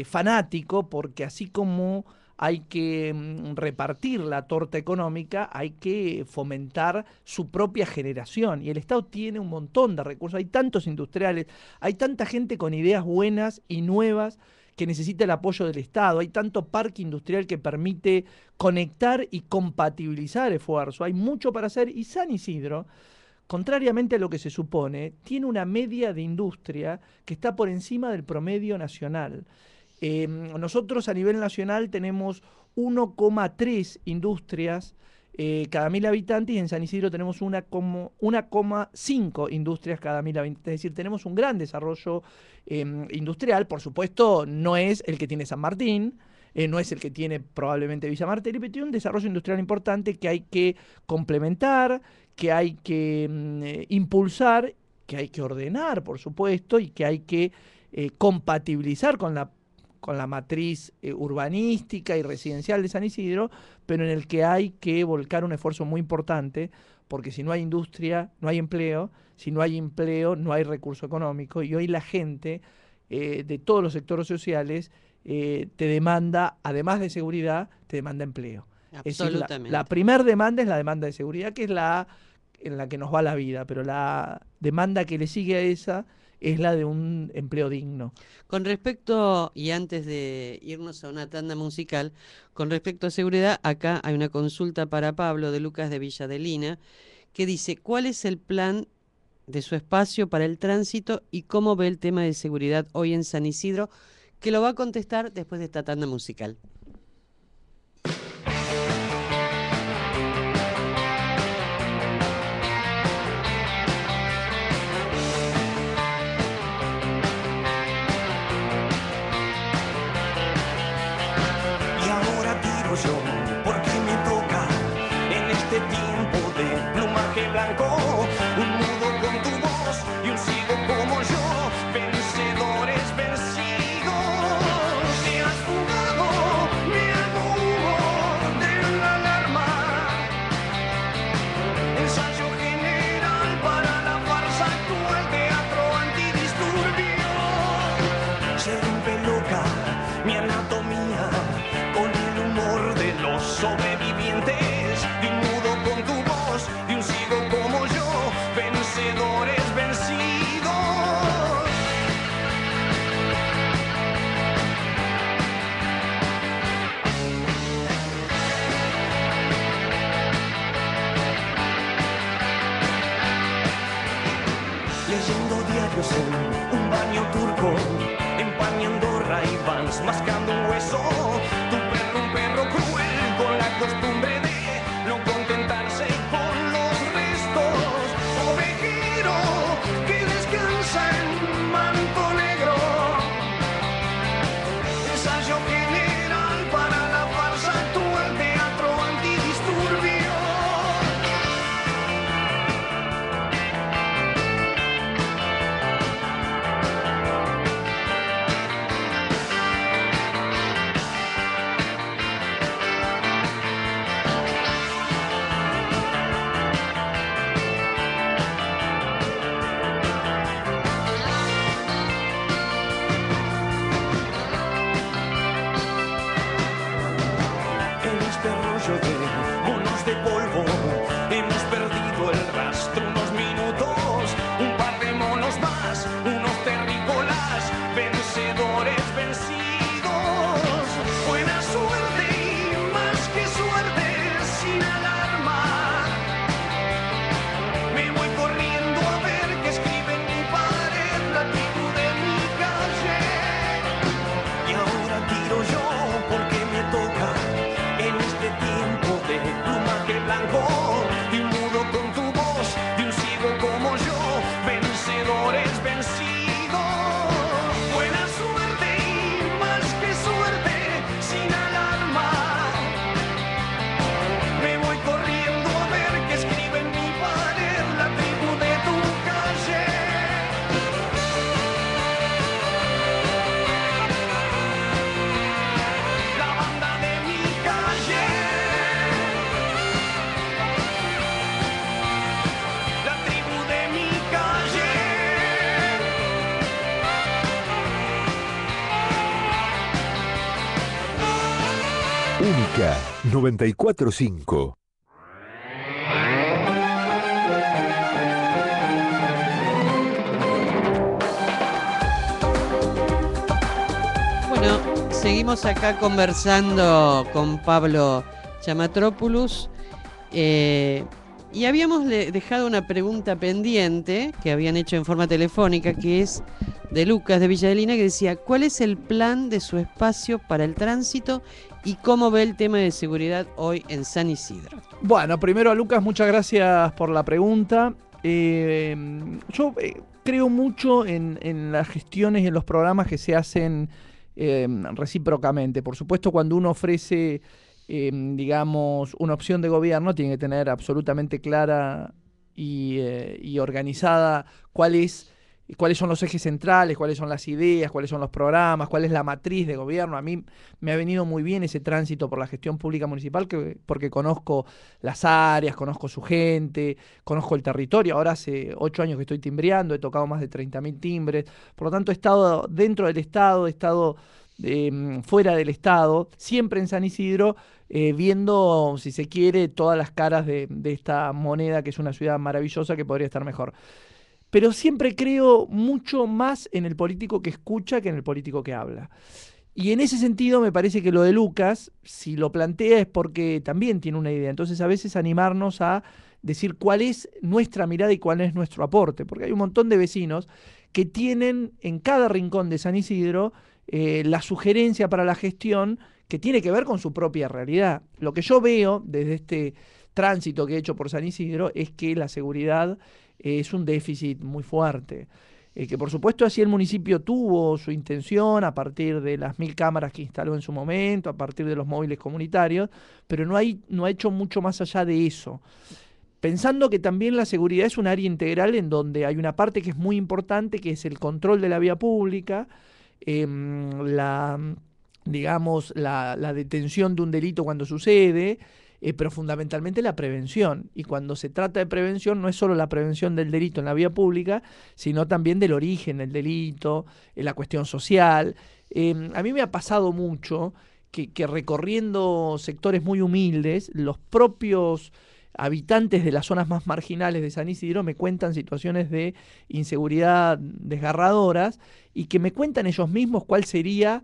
fanático, porque así como hay que repartir la torta económica, hay que fomentar su propia generación. Y el Estado tiene un montón de recursos, hay tantos industriales, hay tanta gente con ideas buenas y nuevas que necesita el apoyo del Estado, hay tanto parque industrial que permite conectar y compatibilizar esfuerzo, hay mucho para hacer, y San Isidro, contrariamente a lo que se supone, tiene una media de industria que está por encima del promedio nacional. Nosotros a nivel nacional tenemos 1,3 industrias cada 1.000 habitantes, y en San Isidro tenemos 1,5 industrias cada 1.000 habitantes. Es decir, tenemos un gran desarrollo industrial. Por supuesto, no es el que tiene San Martín, no es el que tiene probablemente Villa Martelli, pero tiene un desarrollo industrial importante que hay que complementar, que hay que impulsar, que hay que ordenar, por supuesto, y que hay que compatibilizar con la matriz urbanística y residencial de San Isidro, pero en el que hay que volcar un esfuerzo muy importante, porque si no hay industria, no hay empleo, si no hay empleo, no hay recurso económico, y hoy la gente de todos los sectores sociales te demanda, además de seguridad, te demanda empleo. Absolutamente. Es decir, la primer demanda es la demanda de seguridad, que es en la que nos va la vida, pero la demanda que le sigue a esa es la de un empleo digno. Con respecto, y antes de irnos a una tanda musical, con respecto a seguridad, acá hay una consulta para Pablo de Lucas de Villa de Lina, que dice, ¿cuál es el plan de su espacio para el tránsito y cómo ve el tema de seguridad hoy en San Isidro? Que lo va a contestar después de esta tanda musical. Y ahora tiro yo, porque me toca en este tiempo de plumaje blanco, un nudo con tu voz y un sigo como yo, vencedores vencidos. Te has fugado, me humo de la alarma, ensayo general para la farsa actual, teatro antidisturbio. Se rompe loca mi anatomía con el humor de los sobrevivientes, de un nudo con tu voz, de un sigo como yo, vencedores vencidos. Leyendo diarios en un baño turco, empañando Ray-Bans, mascando un hueso. Tu perro, un perro cruel, con la costumbre de no contentarse con los restos. Ovejero que descansa en manto negro, ensayo general para la farsa actual, teatro antidisturbio. Única 94.5. Bueno, seguimos acá conversando con Pablo Chamatrópoulous y habíamos dejado una pregunta pendiente que habían hecho en forma telefónica, que es de Lucas de Villa Adelina, que decía: ¿cuál es el plan de su espacio para el tránsito y cómo ve el tema de seguridad hoy en San Isidro? Bueno, primero a Lucas, muchas gracias por la pregunta. Yo creo mucho en las gestiones y en los programas que se hacen recíprocamente. Por supuesto, cuando uno ofrece, digamos, una opción de gobierno, tiene que tener absolutamente clara y organizada cuáles son los ejes centrales, cuáles son las ideas, cuáles son los programas, cuál es la matriz de gobierno. A mí me ha venido muy bien ese tránsito por la gestión pública municipal porque conozco las áreas, conozco su gente, conozco el territorio. Ahora hace 8 años que estoy timbreando, he tocado más de 30.000 timbres. Por lo tanto, he estado dentro del Estado, he estado fuera del Estado, siempre en San Isidro, viendo, si se quiere, todas las caras de esta moneda, que es una ciudad maravillosa que podría estar mejor. Pero siempre creo mucho más en el político que escucha que en el político que habla. Y en ese sentido me parece que lo de Lucas, si lo plantea es porque también tiene una idea. Entonces a veces animarnos a decir cuál es nuestra mirada y cuál es nuestro aporte. Porque hay un montón de vecinos que tienen en cada rincón de San Isidro la sugerencia para la gestión que tiene que ver con su propia realidad. Lo que yo veo desde este tránsito que he hecho por San Isidro es que la seguridad es un déficit muy fuerte, que por supuesto así el municipio tuvo su intención a partir de las 1000 cámaras que instaló en su momento, a partir de los móviles comunitarios, pero no ha hecho mucho más allá de eso. Pensando que también la seguridad es un área integral en donde hay una parte que es muy importante, que es el control de la vía pública, la detención de un delito cuando sucede, pero fundamentalmente la prevención. Y cuando se trata de prevención, no es solo la prevención del delito en la vía pública, sino también del origen del delito, la cuestión social. A mí me ha pasado mucho que recorriendo sectores muy humildes, los propios habitantes de las zonas más marginales de San Isidro me cuentan situaciones de inseguridad desgarradoras y que me cuentan ellos mismos cuál sería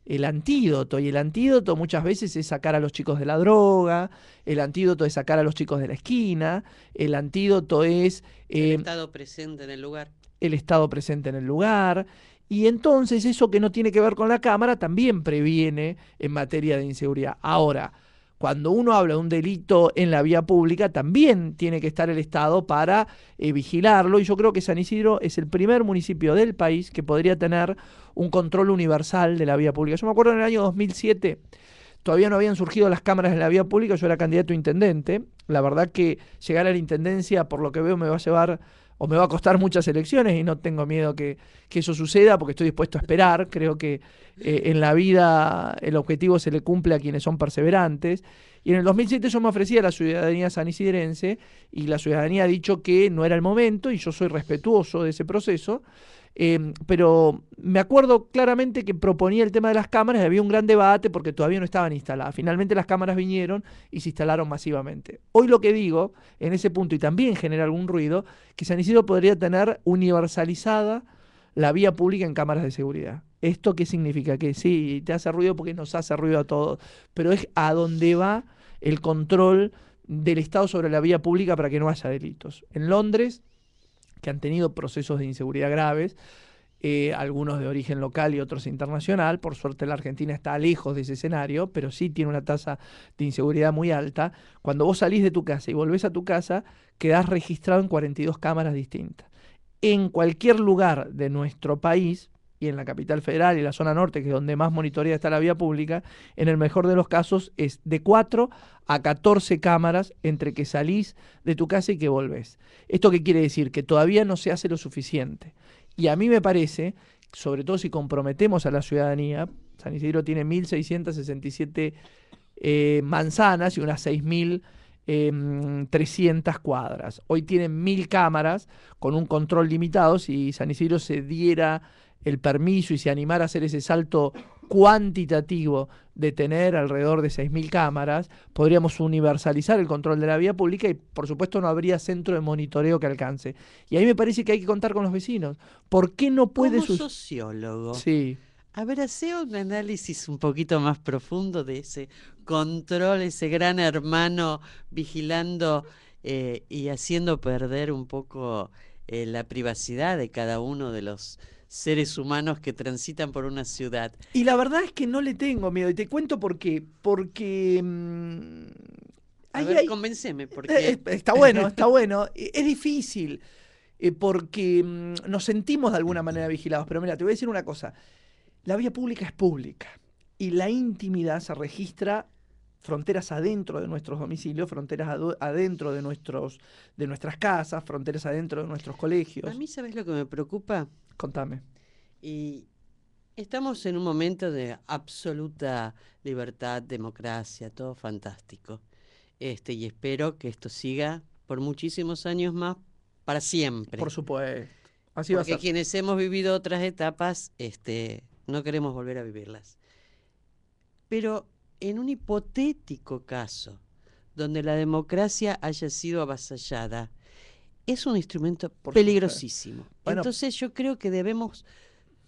el antídoto. Y el antídoto muchas veces es sacar a los chicos de la droga, el antídoto es sacar a los chicos de la esquina, el antídoto es el Estado presente en el lugar. El Estado presente en el lugar. Y entonces eso que no tiene que ver con la Cámara también previene en materia de inseguridad. Ahora, cuando uno habla de un delito en la vía pública, también tiene que estar el Estado para vigilarlo. Y yo creo que San Isidro es el primer municipio del país que podría tener un control universal de la vía pública. Yo me acuerdo en el año 2007, todavía no habían surgido las cámaras en la vía pública, yo era candidato a intendente. La verdad que llegar a la intendencia, por lo que veo, me va a llevar o me va a costar muchas elecciones y no tengo miedo que eso suceda porque estoy dispuesto a esperar. Creo que en la vida el objetivo se le cumple a quienes son perseverantes. Y en el 2007 yo me ofrecí a la ciudadanía sanisidense y la ciudadanía ha dicho que no era el momento y yo soy respetuoso de ese proceso. Pero me acuerdo claramente que proponía el tema de las cámaras y había un gran debate porque todavía no estaban instaladas. Finalmente las cámaras vinieron y se instalaron masivamente. Hoy lo que digo en ese punto, y también genera algún ruido, que San Isidro podría tener universalizada la vía pública en cámaras de seguridad. ¿Esto qué significa? Que sí, te hace ruido porque nos hace ruido a todos, pero es a dónde va el control del Estado sobre la vía pública para que no haya delitos. En Londres, que han tenido procesos de inseguridad graves, algunos de origen local y otros internacional. Por suerte la Argentina está lejos de ese escenario, pero sí tiene una tasa de inseguridad muy alta. Cuando vos salís de tu casa y volvés a tu casa, quedás registrado en 42 cámaras distintas. En cualquier lugar de nuestro país, y en la capital federal y la zona norte, que es donde más monitoreada está la vía pública, en el mejor de los casos es de 4 a 14 cámaras entre que salís de tu casa y que volvés. ¿Esto qué quiere decir? Que todavía no se hace lo suficiente. Y a mí me parece, sobre todo si comprometemos a la ciudadanía, San Isidro tiene 1.667 manzanas y unas 6.300 cuadras. Hoy tienen 1.000 cámaras con un control limitado. Si San Isidro se diera el permiso y se animara a hacer ese salto cuantitativo de tener alrededor de 6.000 cámaras, podríamos universalizar el control de la vía pública y por supuesto no habría centro de monitoreo que alcance. Y ahí me parece que hay que contar con los vecinos. ¿Por qué no puede Como sociólogo, Sí. a ver, hace un análisis un poquito más profundo de ese control, ese gran hermano vigilando y haciendo perder un poco la privacidad de cada uno de los seres humanos que transitan por una ciudad. Y la verdad es que no le tengo miedo, y te cuento por qué. Porque A ver, convénceme, porque está bueno, está bueno. Es difícil, porque nos sentimos de alguna manera vigilados. Pero mira, te voy a decir una cosa. La vía pública es pública y la intimidad se registra fronteras adentro de nuestros domicilios, fronteras adentro de nuestras casas, fronteras adentro de nuestros colegios. a mí, ¿sabes lo que me preocupa? Contame. Y estamos en un momento de absoluta libertad, democracia, todo fantástico. Y espero que esto siga por muchísimos años más, para siempre. Por supuesto. Así va a Porque ser. quienes hemos vivido otras etapas, no queremos volver a vivirlas. Pero en un hipotético caso donde la democracia haya sido avasallada, es un instrumento peligrosísimo. Bueno, entonces yo creo que debemos,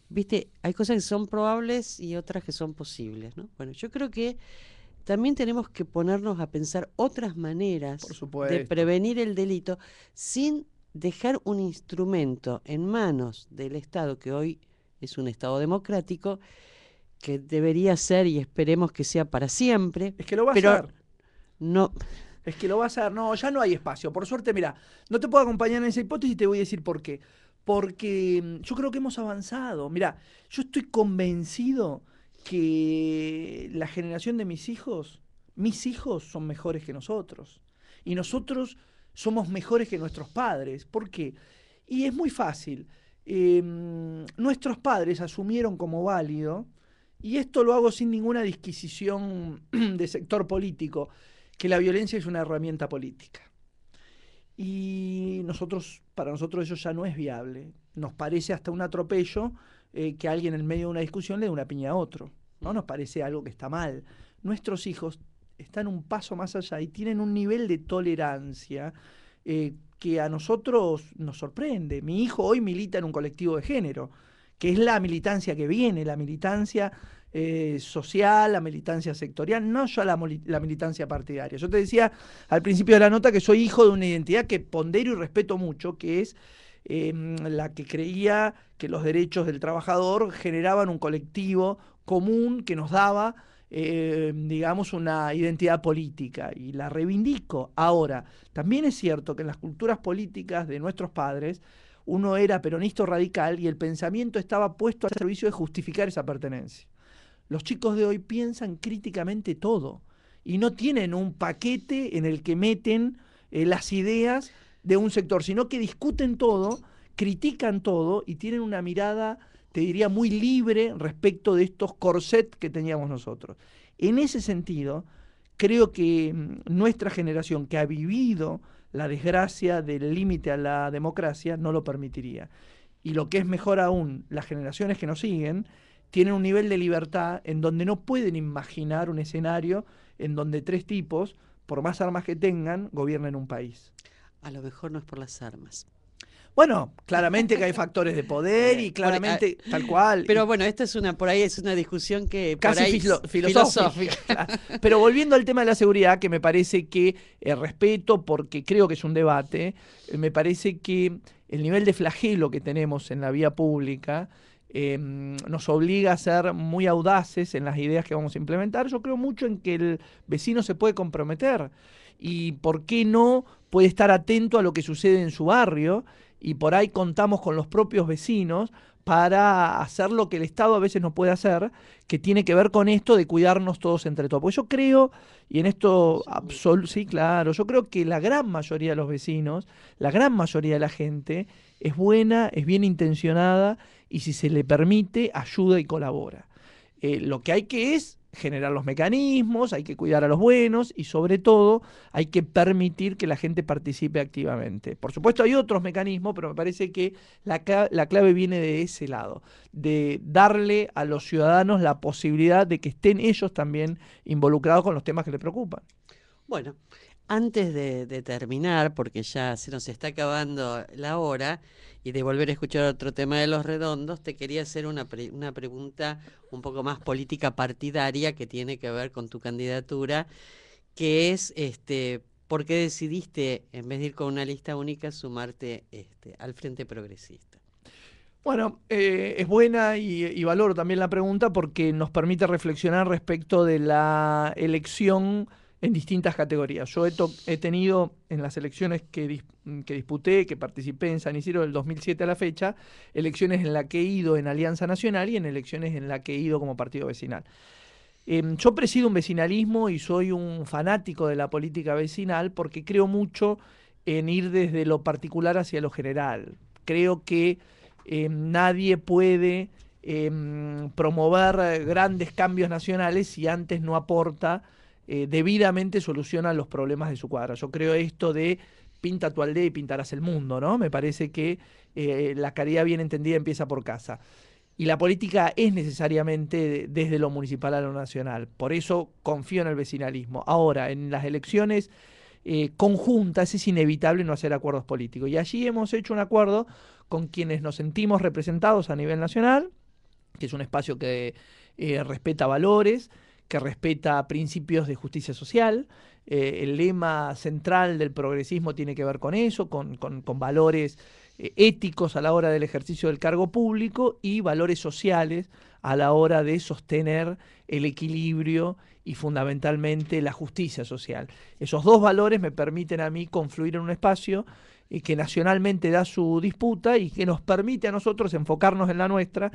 viste, hay cosas que son probables y otras que son posibles, ¿no? Bueno, yo creo que también tenemos que ponernos a pensar otras maneras por supuesto. de prevenir el delito sin dejar un instrumento en manos del Estado, que hoy es un Estado democrático, que debería ser, y esperemos que sea para siempre. Es que lo va a pero hacer. no. Es que lo va a hacer. No, ya no hay espacio. Por suerte, mira, no te puedo acompañar en esa hipótesis y te voy a decir por qué. Porque yo creo que hemos avanzado. Mira, yo estoy convencido que la generación de mis hijos son mejores que nosotros. Y nosotros somos mejores que nuestros padres. ¿Por qué? Y es muy fácil. Nuestros padres asumieron como válido, y esto lo hago sin ninguna disquisición de sector político, que la violencia es una herramienta política. Y para nosotros eso ya no es viable. Nos parece hasta un atropello que alguien en medio de una discusión le dé una piña a otro. No nos parece algo que está mal. Nuestros hijos están un paso más allá y tienen un nivel de tolerancia que a nosotros nos sorprende. Mi hijo hoy milita en un colectivo de género, que es la militancia que viene, la militancia social, la militancia sectorial, no ya la militancia partidaria. Yo te decía al principio de la nota que soy hijo de una identidad que pondero y respeto mucho, que es la que creía que los derechos del trabajador generaban un colectivo común que nos daba digamos, una identidad política, y la reivindico. Ahora, también es cierto que en las culturas políticas de nuestros padres uno era peronista o radical y el pensamiento estaba puesto al servicio de justificar esa pertenencia. Los chicos de hoy piensan críticamente todo y no tienen un paquete en el que meten las ideas de un sector, sino que discuten todo, critican todo y tienen una mirada, te diría, muy libre respecto de estos corsets que teníamos nosotros. En ese sentido, creo que nuestra generación, que ha vivido la desgracia del límite a la democracia, no lo permitiría. Y lo que es mejor aún, las generaciones que nos siguen tienen un nivel de libertad en donde no pueden imaginar un escenario en donde tres tipos, por más armas que tengan, gobiernen un país. A lo mejor no es por las armas. Bueno, claramente que hay factores de poder y claramente tal cual. Pero bueno, esta es una discusión que casi por ahí filosófica. Pero volviendo al tema de la seguridad, que me parece que respeto, porque creo que es un debate, me parece que el nivel de flagelo que tenemos en la vía pública nos obliga a ser muy audaces en las ideas que vamos a implementar. Yo creo mucho en que el vecino se puede comprometer y por qué no puede estar atento a lo que sucede en su barrio, y por ahí contamos con los propios vecinos para hacer lo que el Estado a veces no puede hacer, que tiene que ver con esto de cuidarnos todos entre todos. Porque yo creo, y en esto sí, claro, yo creo que la gran mayoría de los vecinos, la gran mayoría de la gente es buena, es bien intencionada y si se le permite, ayuda y colabora. Lo que hay que es generar los mecanismos, hay que cuidar a los buenos y sobre todo hay que permitir que la gente participe activamente. Por supuesto hay otros mecanismos, pero me parece que la clave viene de ese lado, de darle a los ciudadanos la posibilidad de que estén ellos también involucrados con los temas que les preocupan. Bueno, antes de terminar, porque ya se nos está acabando la hora, y de volver a escuchar otro tema de Los Redondos, te quería hacer una pregunta un poco más política partidaria que tiene que ver con tu candidatura, que es ¿por qué decidiste, en vez de ir con una lista única, sumarte al Frente Progresista? Bueno, es buena y valoro también la pregunta porque nos permite reflexionar respecto de la elección en distintas categorías. Yo he tenido en las elecciones que disputé, que participé en San Isidro del 2007 a la fecha, elecciones en las que he ido en Alianza Nacional y en elecciones en las que he ido como partido vecinal. Yo presido un vecinalismo y soy un fanático de la política vecinal porque creo mucho en ir desde lo particular hacia lo general. Creo que nadie puede promover grandes cambios nacionales si antes no aporta debidamente soluciona los problemas de su cuadra. Yo creo esto de pinta tu aldea y pintarás el mundo, ¿no? Me parece que la caridad bien entendida empieza por casa. Y la política es necesariamente desde lo municipal a lo nacional. Por eso confío en el vecinalismo. Ahora, en las elecciones conjuntas es inevitable no hacer acuerdos políticos. Y allí hemos hecho un acuerdo con quienes nos sentimos representados a nivel nacional, que es un espacio que respeta valores, que respeta principios de justicia social. El lema central del progresismo tiene que ver con eso, con valores éticos a la hora del ejercicio del cargo público y valores sociales a la hora de sostener el equilibrio y fundamentalmente la justicia social. Esos dos valores me permiten a mí confluir en un espacio que nacionalmente da su disputa y que nos permite a nosotros enfocarnos en la nuestra,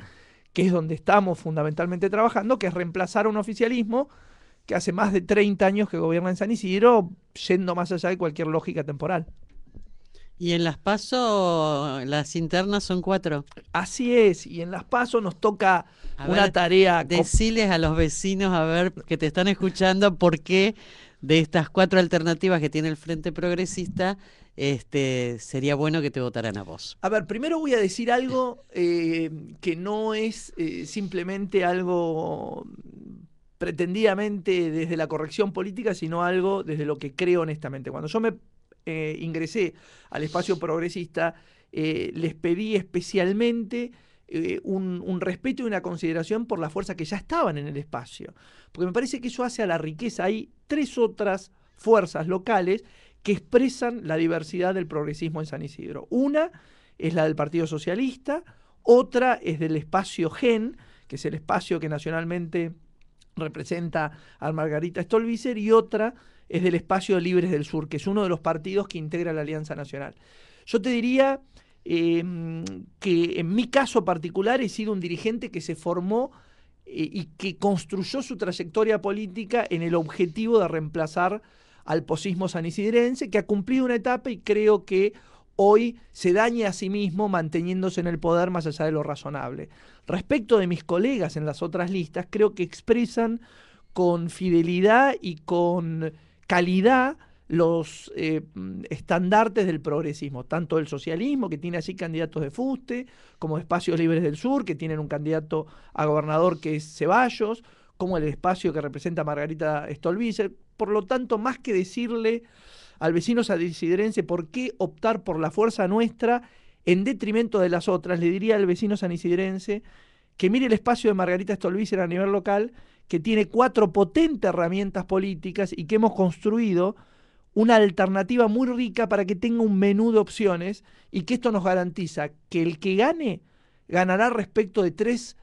que es donde estamos fundamentalmente trabajando, que es reemplazar un oficialismo que hace más de 30 años que gobierna en San Isidro, yendo más allá de cualquier lógica temporal. Y en las PASO, las internas son 4. Así es, y en las PASO nos toca una tarea. Deciles a los vecinos, a ver, que te están escuchando, por qué de estas 4 alternativas que tiene el Frente Progresista, sería bueno que te votaran a vos. A ver, primero voy a decir algo que no es simplemente algo pretendidamente desde la corrección política, sino algo desde lo que creo honestamente. Cuando yo me ingresé al espacio progresista, les pedí especialmente un respeto y una consideración por la fuerza que ya estaban en el espacio, porque me parece que eso hace a la riqueza. Hay 3 otras fuerzas locales que expresan la diversidad del progresismo en San Isidro. Una es la del Partido Socialista, otra es del espacio GEN, que es el espacio que nacionalmente representa a Margarita Stolbizer, y otra es del espacio Libres del Sur, que es uno de los partidos que integra la Alianza Nacional. Yo te diría que en mi caso particular he sido un dirigente que se formó y que construyó su trayectoria política en el objetivo de reemplazar al posismo sanisidrense, que ha cumplido una etapa y creo que hoy se daña a sí mismo manteniéndose en el poder más allá de lo razonable. Respecto de mis colegas en las otras listas, creo que expresan con fidelidad y con calidad los estandartes del progresismo, tanto del socialismo, que tiene así candidatos de fuste, como Espacios Libres del Sur, que tienen un candidato a gobernador que es Ceballos, como el espacio que representa a Margarita Stolbizer. Por lo tanto, más que decirle al vecino sanisidrense por qué optar por la fuerza nuestra en detrimento de las otras, le diría al vecino sanisidrense que mire el espacio de Margarita Stolbizer a nivel local, que tiene 4 potentes herramientas políticas y que hemos construido una alternativa muy rica para que tenga un menú de opciones, y que esto nos garantiza que el que gane, ganará respecto de 3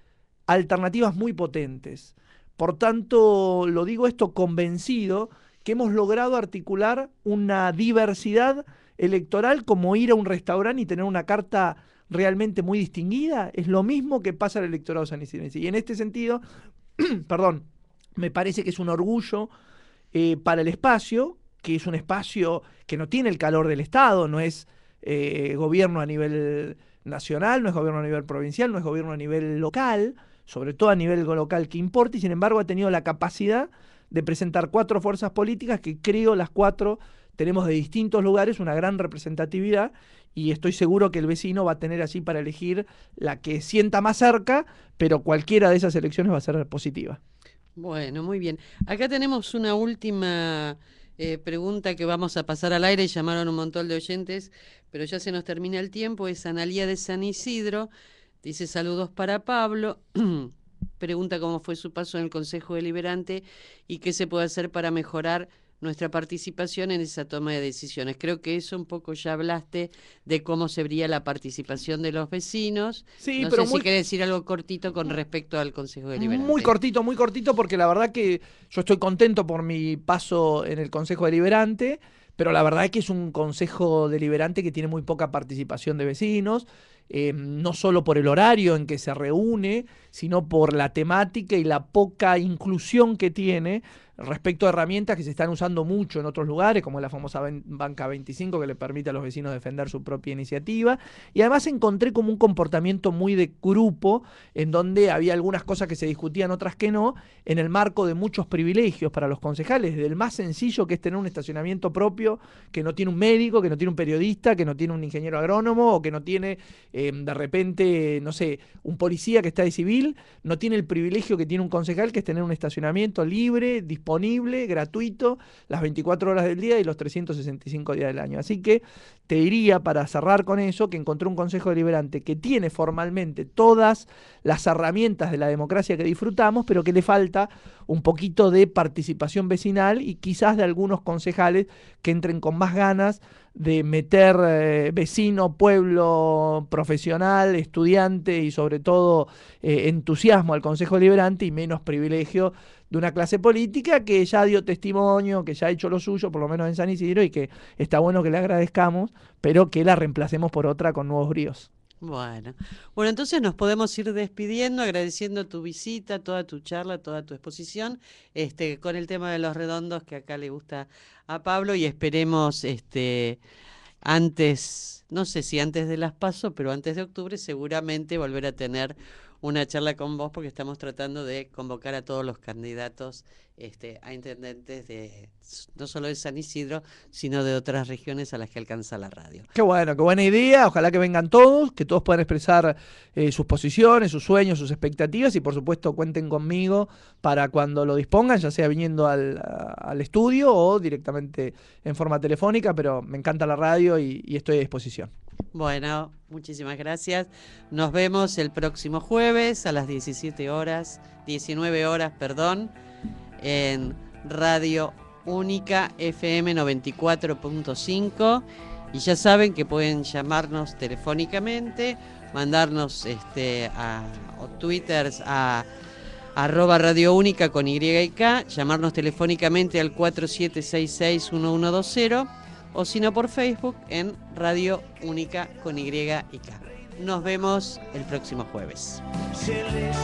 alternativas muy potentes. Por tanto, lo digo esto convencido, que hemos logrado articular una diversidad electoral como ir a un restaurante y tener una carta realmente muy distinguida. Es lo mismo que pasa al electorado sanisidrense. Y en este sentido, perdón, me parece que es un orgullo para el espacio, que es un espacio que no tiene el calor del Estado, no es gobierno a nivel nacional, no es gobierno a nivel provincial, no es gobierno a nivel local. sobre todo a nivel local, que importa, y sin embargo ha tenido la capacidad de presentar 4 fuerzas políticas que creo las 4 tenemos de distintos lugares una gran representatividad, y estoy seguro que el vecino va a tener así para elegir la que sienta más cerca, pero cualquiera de esas elecciones va a ser positiva. Bueno, muy bien. Acá tenemos una última pregunta que vamos a pasar al aire. Llamaron un montón de oyentes, pero ya se nos termina el tiempo. Es Analía de San Isidro. Dice saludos para Pablo. Pregunta cómo fue su paso en el Consejo Deliberante y qué se puede hacer para mejorar nuestra participación en esa toma de decisiones. Creo que eso un poco ya hablaste de cómo se vería la participación de los vecinos. Sí, no pero sé si querés decir algo cortito con respecto al Consejo Deliberante. Muy cortito, porque la verdad que yo estoy contento por mi paso en el Consejo Deliberante, pero la verdad es que es un Consejo Deliberante que tiene muy poca participación de vecinos, no solo por el horario en que se reúne, sino por la temática y la poca inclusión que tiene respecto a herramientas que se están usando mucho en otros lugares, como la famosa Banca 25, que le permite a los vecinos defender su propia iniciativa. Y además encontré como un comportamiento muy de grupo, en donde había algunas cosas que se discutían, otras que no, en el marco de muchos privilegios para los concejales, desde el más sencillo, que es tener un estacionamiento propio, que no tiene un médico, que no tiene un periodista, que no tiene un ingeniero agrónomo, o que no tiene, de repente, no sé, un policía que está de civil, no tiene el privilegio que tiene un concejal, que es tener un estacionamiento libre, disponible, gratuito, las 24 horas del día y los 365 días del año. Así que te diría, para cerrar con eso, que encontré un Consejo Deliberante que tiene formalmente todas las herramientas de la democracia que disfrutamos, pero que le falta un poquito de participación vecinal y quizás de algunos concejales que entren con más ganas de meter vecino, pueblo, profesional, estudiante y sobre todo entusiasmo al Consejo Deliberante y menos privilegio de una clase política que ya dio testimonio, que ya ha hecho lo suyo, por lo menos en San Isidro, y que está bueno que le agradezcamos, pero que la reemplacemos por otra con nuevos bríos. Bueno, entonces nos podemos ir despidiendo, agradeciendo tu visita, toda tu charla, toda tu exposición, con el tema de los redondos que acá le gusta a Pablo, y esperemos antes, no sé si antes de las PASO, pero antes de octubre seguramente volver a tener una charla con vos, porque estamos tratando de convocar a todos los candidatos a intendentes de no solo de San Isidro, sino de otras regiones a las que alcanza la radio. Qué bueno, qué buena idea. Ojalá que vengan todos, que todos puedan expresar sus posiciones, sus sueños, sus expectativas, y por supuesto cuenten conmigo para cuando lo dispongan, ya sea viniendo al estudio o directamente en forma telefónica, pero me encanta la radio y estoy a disposición. Bueno, muchísimas gracias. Nos vemos el próximo jueves a las 19 horas, en Radio Única FM 94.5. Y ya saben que pueden llamarnos telefónicamente, mandarnos o twitters a @Radio Única con Y y K, llamarnos telefónicamente al 4766-1120, o si no por Facebook en Radio Única con Y y K. Nos vemos el próximo jueves. Se les